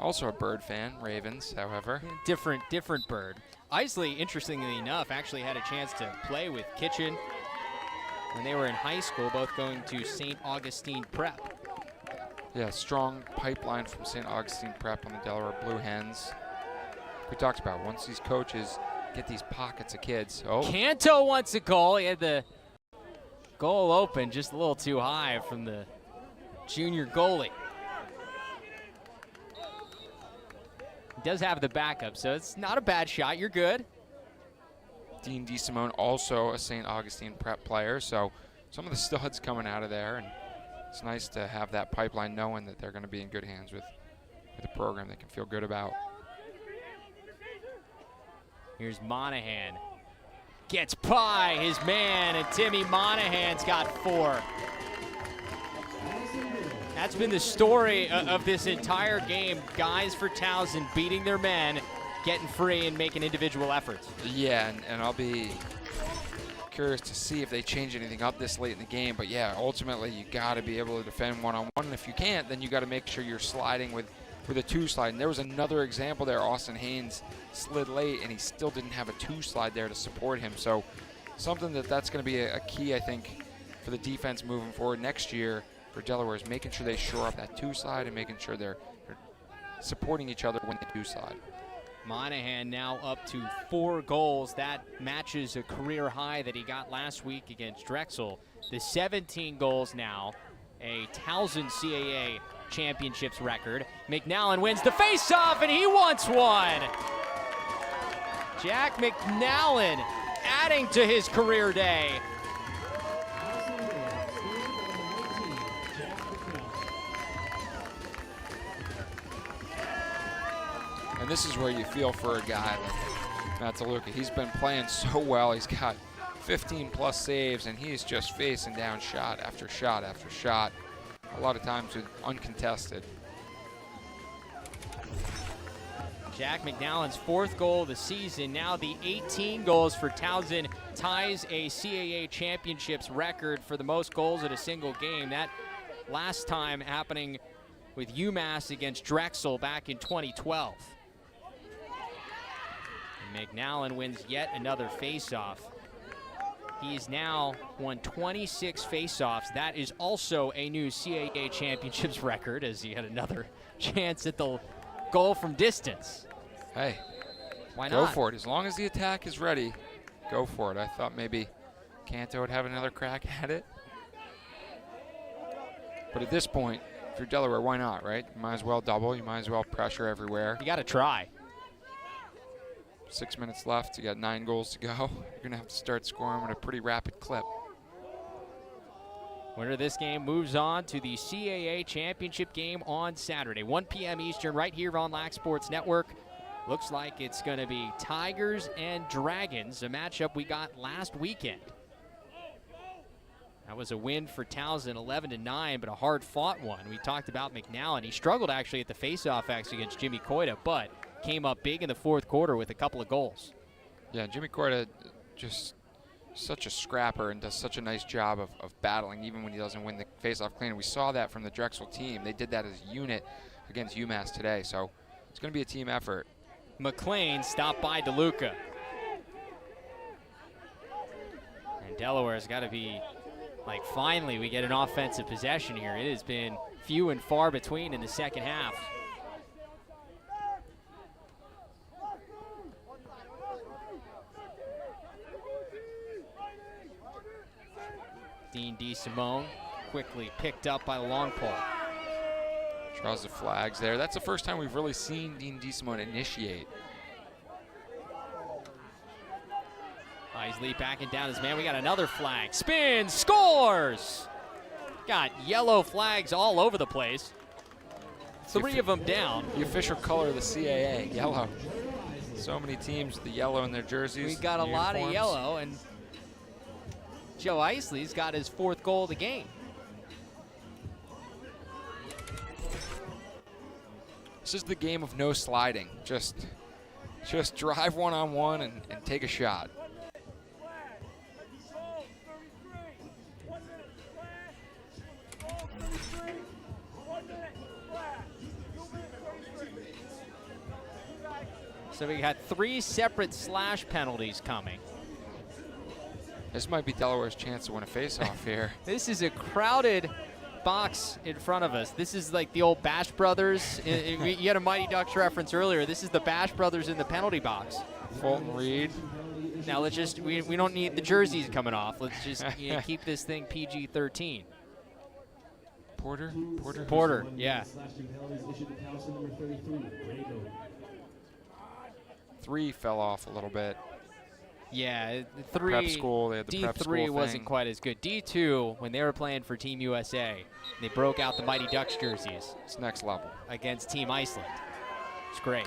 Also a Bird fan, Ravens, however. Different bird. Isley, interestingly enough, actually had a chance to play with Kitchen when they were in high school, both going to St. Augustine Prep. Yeah, strong pipeline from St. Augustine Prep on the Delaware Blue Hens. We talked about once these coaches get these pockets of kids. Oh, Canto wants a goal. He had the goal open just a little too high from the junior goalie. He does have the backup, so it's not a bad shot. You're good. Dean DeSimone, also a St. Augustine Prep player, so some of the studs coming out of there, and it's nice to have that pipeline knowing that they're going to be in good hands with a program they can feel good about. Here's Monahan. Gets by his man, and Timmy Monahan's got 4. That's been the story of this entire game. Guys for Towson beating their men, getting free and making individual efforts. Yeah, and I'll be curious to see if they change anything up this late in the game. But yeah, ultimately you got to be able to defend one-on-one. And if you can't, then you got to make sure you're sliding with a 2-slide. And there was another example there. Austin Haynes slid late, and he still didn't have a 2-slide there to support him. So something that's going to be a key, I think, for the defense moving forward next year for Delaware is making sure they shore up that 2-slide and making sure they're supporting each other when they 2-slide. Monahan now up to 4 goals. That matches a career high that he got last week against Drexel. The 17 goals now, a Towson CAA championships record. McNallen wins the face-off, and he wants one. Jack McNallen adding to his career day. And this is where you feel for a guy like Matt DeLuca. He's been playing so well. He's got 15+ saves, and he's just facing down shot after shot after shot. A lot of times with uncontested. Jack McNallen's 4th goal of the season. Now the 18 goals for Towson ties a CAA championships record for the most goals in a single game. That last time happening with UMass against Drexel back in 2012. And McNallen wins yet another face-off. He's now won 26 face-offs. That is also a new CAA championships record, as he had another chance at the goal from distance. Hey, why not? Go for it. As long as the attack is ready, go for it. I thought maybe Canto would have another crack at it. But at this point, if you're Delaware, why not, right? You might as well double. You might as well pressure everywhere. You got to try. 6 minutes left. You got 9 goals to go. You're going to have to start scoring at a pretty rapid clip. Winner of this game moves on to the CAA championship game on Saturday, 1 p.m. Eastern, right here on Lax Sports Network. Looks like it's going to be Tigers and Dragons, a matchup we got last weekend. That was a win for Towson, 11-9, but a hard-fought one. We talked about McNallen. He struggled actually at the face-off against Jimmy Coita, but came up big in the fourth quarter with a couple of goals. Yeah, Jimmy Coita just such a scrapper and does such a nice job of battling even when he doesn't win the face-off clean. We saw that from the Drexel team. They did that as a unit against UMass today, so it's going to be a team effort. Mclean stopped by DeLuca. And Delaware's got to be like, finally we get an offensive possession here. It has been few and far between in the second half. Dean DeSimone quickly picked up by the long pole. Draws the flags there. That's the first time we've really seen Dean DeSimone initiate. Isley backing down his man. We got another flag. Spin, scores! Got yellow flags all over the place. 3 of them down. The official color of the CAA, yellow. So many teams with the yellow in their jerseys. We got a lot of yellow, and Joe Isley's got his 4th goal of the game. This is the game of no sliding. Just drive one-on-one and take a shot. So we got 3 separate slash penalties coming. This might be Delaware's chance to win a face-off here. This is a crowded box in front of us. This is like the old Bash Brothers. You had a Mighty Ducks reference earlier. This is the Bash Brothers in the penalty box. Fulton Reed. Now let's just, we don't need the jerseys coming off. Let's just keep this thing PG-13. Porter, yeah. 3 fell off a little bit. Yeah, Prep school, they had the prep school D3 thing. wasn't quite as good. D2, when they were playing for Team USA, they broke out the Mighty Ducks jerseys. It's next level. Against Team Iceland. It's great.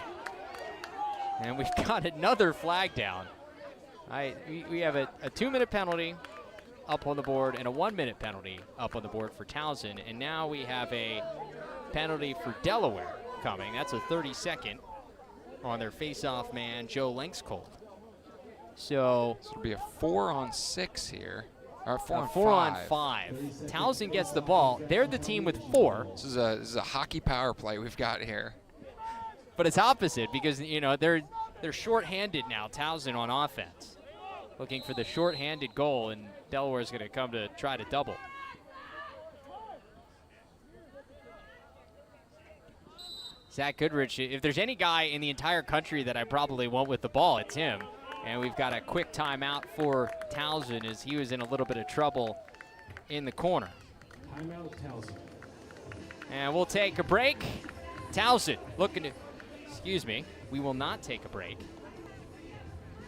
And we've got another flag down. We have a 2-minute penalty up on the board and a 1-minute penalty up on the board for Towson. And now we have a penalty for Delaware coming. That's a 30-second on their face-off man, Joe Lenkscold. So it'll be a 4-on-6 here. Or 4 on 5. Towson gets the ball. They're the team with 4. This is a hockey power play we've got here. But it's opposite because, you know, they're short-handed now, Towson on offense. Looking for the short-handed goal, and Delaware's going to come to try to double. Zach Goodrich, if there's any guy in the entire country that I probably want with the ball, it's him. And we've got a quick timeout for Towson as he was in a little bit of trouble in the corner. Timeout, Towson. And we'll take a break. Towson looking to, we will not take a break.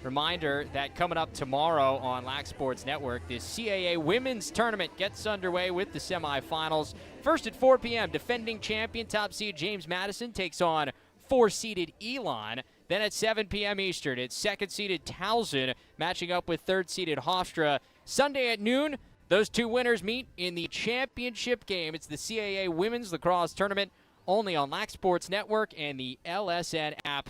Reminder that coming up tomorrow on Lax Sports Network, the CAA Women's Tournament gets underway with the semifinals. First at 4 p.m., defending champion top seed James Madison takes on 4-seeded Elon. Then at 7 p.m. Eastern, it's second-seeded Towson matching up with third-seeded Hofstra. Sunday at noon, those 2 winners meet in the championship game. It's the CAA Women's Lacrosse Tournament only on Lax Sports Network and the LSN app.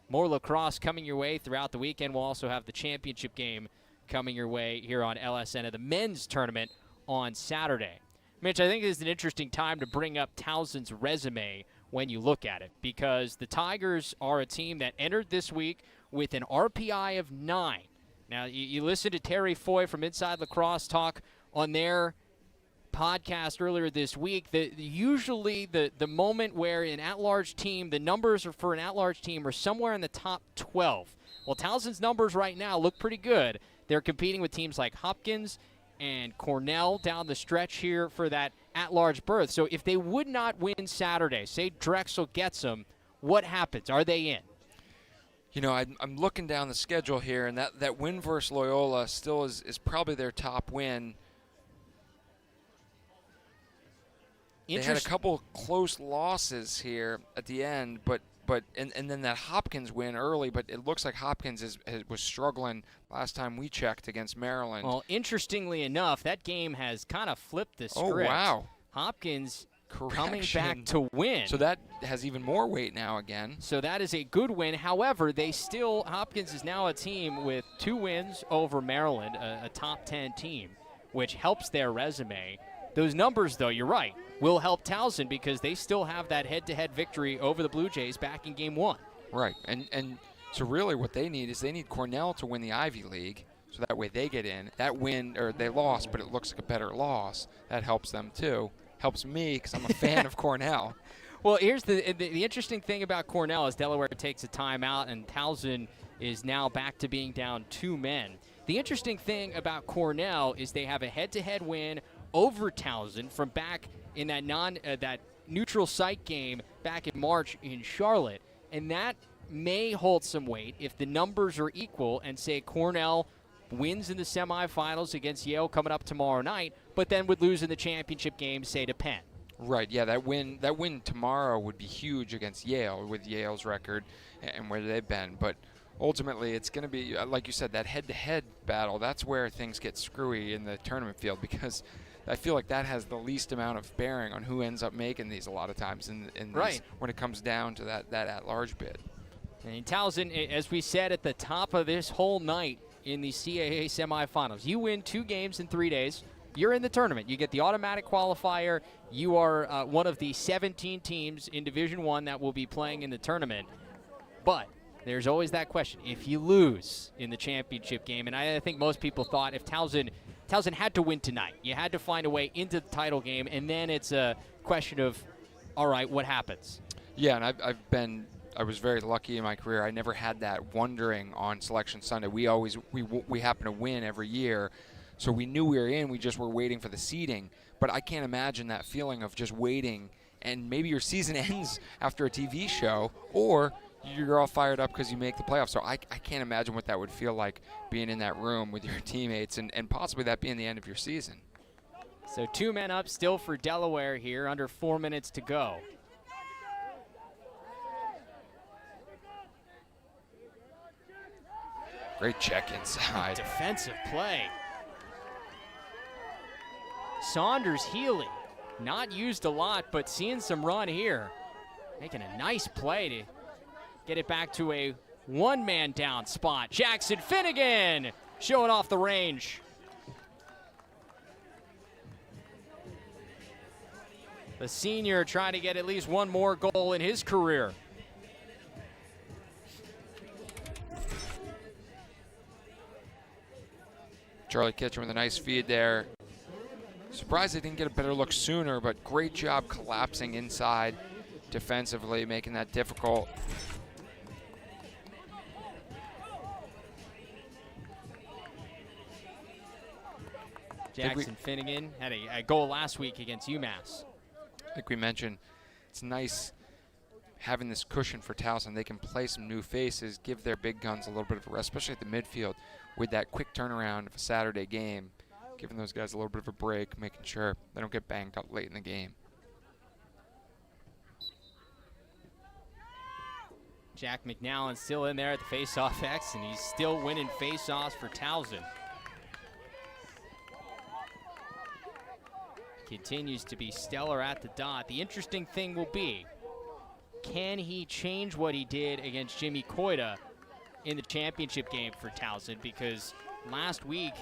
More lacrosse coming your way throughout the weekend. We'll also have the championship game coming your way here on LSN and the men's tournament on Saturday. Mitch, I think this is an interesting time to bring up Towson's resume when you look at it, because the Tigers are a team that entered this week with an RPI of 9. Now, you listen to Terry Foy from Inside Lacrosse talk on their podcast earlier this week. Usually the moment where an at-large team, the numbers for an at-large team are somewhere in the top 12. Well, Towson's numbers right now look pretty good. They're competing with teams like Hopkins and Cornell down the stretch here for that at-large berth. So if they would not win Saturday, say Drexel gets them, what happens? Are they in? You know, I'm looking down the schedule here, and that win versus Loyola still is probably their top win. They had a couple close losses here at the end, but then that Hopkins win early, but it looks like Hopkins was struggling last time we checked against Maryland. Well, interestingly enough, that game has kind of flipped the script. Oh, wow. Hopkins coming back to win. So that has even more weight now again. So that is a good win. However, Hopkins is now a team with 2 wins over Maryland, a top 10 team, which helps their resume. Those numbers, though, you're right, will help Towson because they still have that head-to-head victory over the Blue Jays back in Game 1. Right, and so really what they need is they need Cornell to win the Ivy League, so that way they get in. That win, or they lost, but it looks like a better loss. That helps them too. Helps me because I'm a fan of Cornell. Well, here's the interesting thing about Cornell is Delaware takes a timeout, and Towson is now back to being down 2 men. The interesting thing about Cornell is they have a head-to-head win over Towson from back in that neutral site game back in March in Charlotte, and that may hold some weight if the numbers are equal and say Cornell wins in the semifinals against Yale coming up tomorrow night, but then would lose in the championship game, say to Penn. Right, yeah, that win tomorrow would be huge against Yale with Yale's record and where they've been, but ultimately it's going to be, like you said, that head-to-head battle. That's where things get screwy in the tournament field because I feel like that has the least amount of bearing on who ends up making these a lot of times in right. When it comes down to that at-large bid. And Towson, as we said at the top of this whole night in the CAA semifinals, you win 2 games in 3 days, you're in the tournament. You get the automatic qualifier. You are one of the 17 teams in Division I that will be playing in the tournament. But there's always that question. If you lose in the championship game, and I think most people thought if Towson had to win tonight, you had to find a way into the title game, and then it's a question of, all right, what happens? Yeah, and I was very lucky in my career. I never had that wondering on Selection Sunday. We happen to win every year, so we knew we were in. We just were waiting for the seeding. But I can't imagine that feeling of just waiting, and maybe your season ends after a TV show, or you're all fired up because you make the playoffs. So I can't imagine what that would feel like being in that room with your teammates and possibly that being the end of your season. So 2 men up still for Delaware here, under 4 minutes to go. Great check inside. Defensive play. Saunders Healy, not used a lot, but seeing some run here. Making a nice play to get it back to a 1-man down spot. Jackson Finnegan showing off the range. The senior trying to get at least 1 more goal in his career. Charlie Kitchen with a nice feed there. Surprised they didn't get a better look sooner, but great job collapsing inside defensively, making that difficult. Jackson Finnegan had a goal last week against UMass. Like we mentioned, it's nice having this cushion for Towson. They can play some new faces, give their big guns a little bit of a rest, especially at the midfield with that quick turnaround of a Saturday game, giving those guys a little bit of a break, making sure they don't get banged up late in the game. Jack McNallen still in there at the face-off X, and he's still winning face-offs for Towson. Continues to be stellar at the dot. The interesting thing will be, can he change what he did against Jimmy Coita in the championship game for Towson? Because last week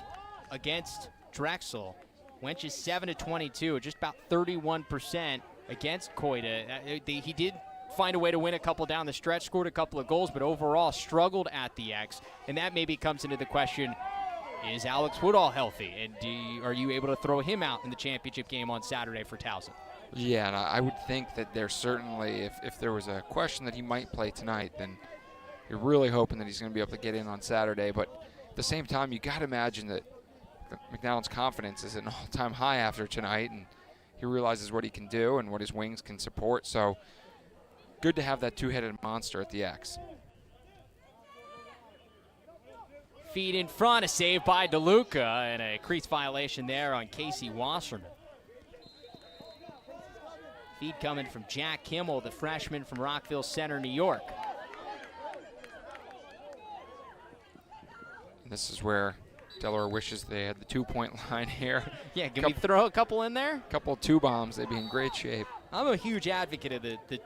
against Drexel, went just 7-22, just about 31% against Coita. He did find a way to win a couple down the stretch, scored a couple of goals, but overall struggled at the X. And that maybe comes into the question, is Alex Woodall healthy? And are you able to throw him out in the championship game on Saturday for Towson? Yeah, and I would think that there's certainly, if there was a question that he might play tonight, then you're really hoping that he's going to be able to get in on Saturday. But at the same time, you got to imagine that McNallen's confidence is at an all-time high after tonight, and he realizes what he can do and what his wings can support. So good to have that two-headed monster at the X. Feed in front, a save by DeLuca, and a crease violation there on Casey Wasserman. Feed coming from Jack Kimmel, the freshman from Rockville Center, New York. And this is where Delaware wishes they had the two-point line here. Yeah, can we throw a couple in there? A couple of two bombs, they'd be in great shape. I'm a huge advocate of the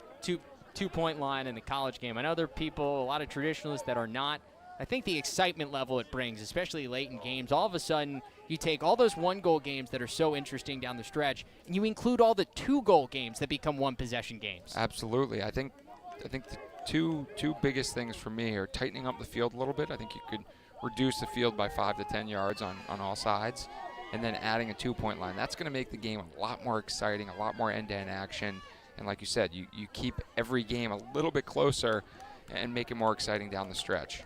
two-point line in the college game. I know there are people, a lot of traditionalists that are not. I think the excitement level it brings, especially late in games, all of a sudden you take all those one-goal games that are so interesting down the stretch, and you include all the two-goal games that become one-possession games. Absolutely. I think the two biggest things for me are tightening up the field a little bit. I think you could reduce the field by 5 to 10 yards on all sides, and then adding a two-point line. That's going to make the game a lot more exciting, a lot more end-to-end action. And like you said, you keep every game a little bit closer and make it more exciting down the stretch.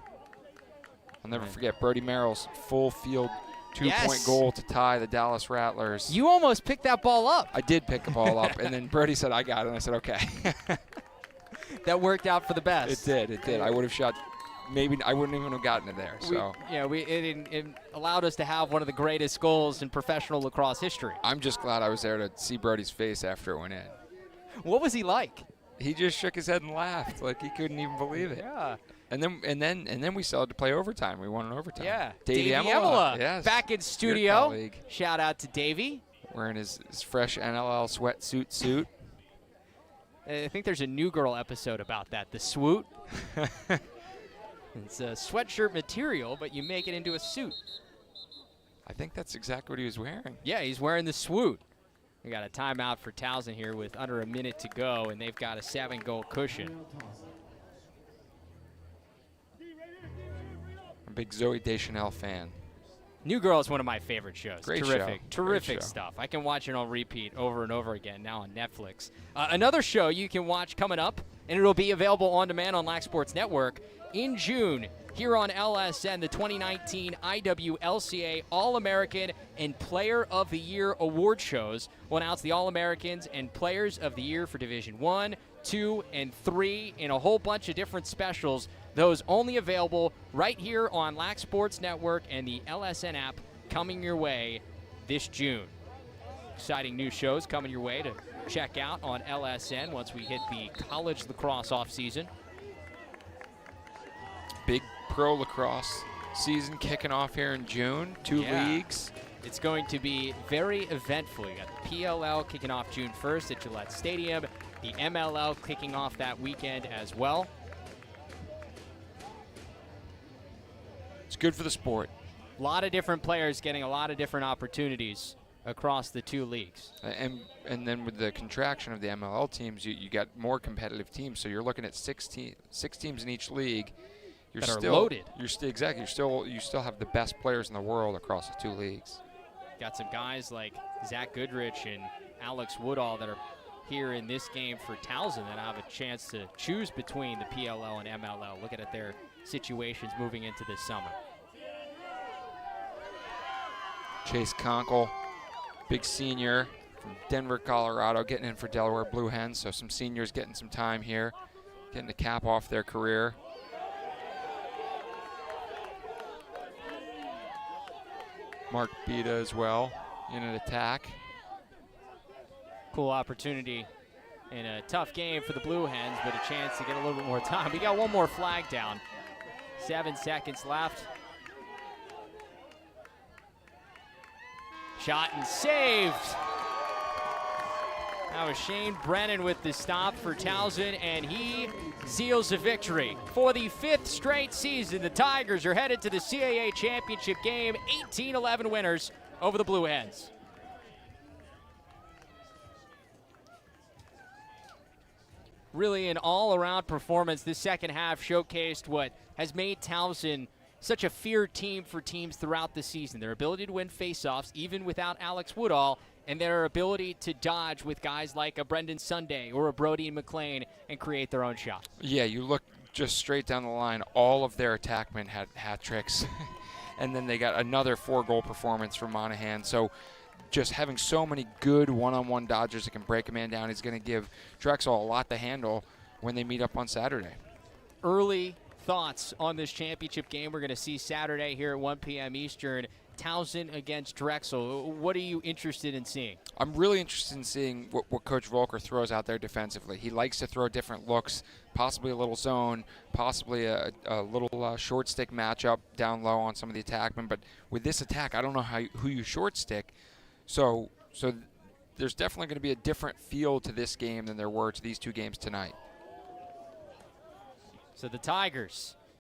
I'll never forget Brody Merrill's full field two-point goal to tie the Dallas Rattlers. You almost picked that ball up. I did pick the ball up, and then Brody said, I got it, and I said, okay. That worked out for the best. It did. I would have shot, maybe I wouldn't even have gotten it there. So it allowed us to have one of the greatest goals in professional lacrosse history. I'm just glad I was there to see Brody's face after it went in. What was he like? He just shook his head and laughed like he couldn't even believe it. Yeah. And then we still had to play overtime. We won in overtime. Yeah. Davey Emola, yes. back in studio. Shout out to Davey. Wearing his fresh NLL sweatsuit suit. I think there's a New Girl episode about that, the swoot. It's a sweatshirt material, but you make it into a suit. I think that's exactly what he was wearing. Yeah, he's wearing the swoot. We got a timeout for Towson here with under a minute to go, and they've got a 7-goal cushion. I'm a big Zoe Deschanel fan. New Girl is one of my favorite shows. Great Terrific, show. terrific Great show. stuff. I can watch it on repeat over and over again now on Netflix. Another show you can watch coming up, and it'll be available on demand on Lax Sports Network in June here on LSN, the 2019 IWLCA All-American and Player of the Year award shows will announce the All-Americans and Players of the Year for Division 1, 2, and 3 in a whole bunch of different specials. Those only available right here on Lax Sports Network and the LSN app coming your way this June. Exciting new shows coming your way to check out on LSN once we hit the college lacrosse offseason. Big pro lacrosse season kicking off here in June. Two leagues. It's going to be very eventful. You got the PLL kicking off June 1st at Gillette Stadium. The MLL kicking off that weekend as well. It's good for the sport. A lot of different players getting a lot of different opportunities across the two leagues. And then with the contraction of the MLL teams, you got more competitive teams. So you're looking at six teams in each league. You're that still are loaded. You still have the best players in the world across the two leagues. Got some guys like Zach Goodrich and Alex Woodall that are here in this game for Towson that have a chance to choose between the PLL and MLL. Looking at their situations moving into this summer. Chase Conkle, big senior from Denver, Colorado, getting in for Delaware Blue Hens. So some seniors getting some time here, getting to cap off their career. Mark Beta as well in an attack. Cool opportunity in a tough game for the Blue Hens, but a chance to get a little bit more time. We got one more flag down. 7 seconds left. Shot and saved. That was Shane Brennan with the stop for Towson, and he seals a victory. For the 5th straight season, the Tigers are headed to the CAA championship game, 18-11 winners over the Blue Hens. Really an all-around performance. This second half showcased what has made Towson such a feared team for teams throughout the season. Their ability to win faceoffs, even without Alex Woodall, and their ability to dodge with guys like a Brendan Sunday or a Brody and Mclean and create their own shot. Yeah, you look just straight down the line. All of their attackmen had hat tricks. And then they got another 4-goal performance from Monahan. So just having so many good one-on-one dodgers that can break a man down is going to give Drexel a lot to handle when they meet up on Saturday. Early thoughts on this championship game we're going to see Saturday here at 1 p.m. Eastern. Towson against Drexel. What are you interested in seeing? I'm really interested in seeing what Coach Volker throws out there defensively. He likes to throw different looks, possibly a little zone, possibly a little short stick matchup down low on some of the attackmen. But with this attack, I don't know who you short stick. So there's definitely going to be a different feel to this game than there were to these two games tonight. So the Tigers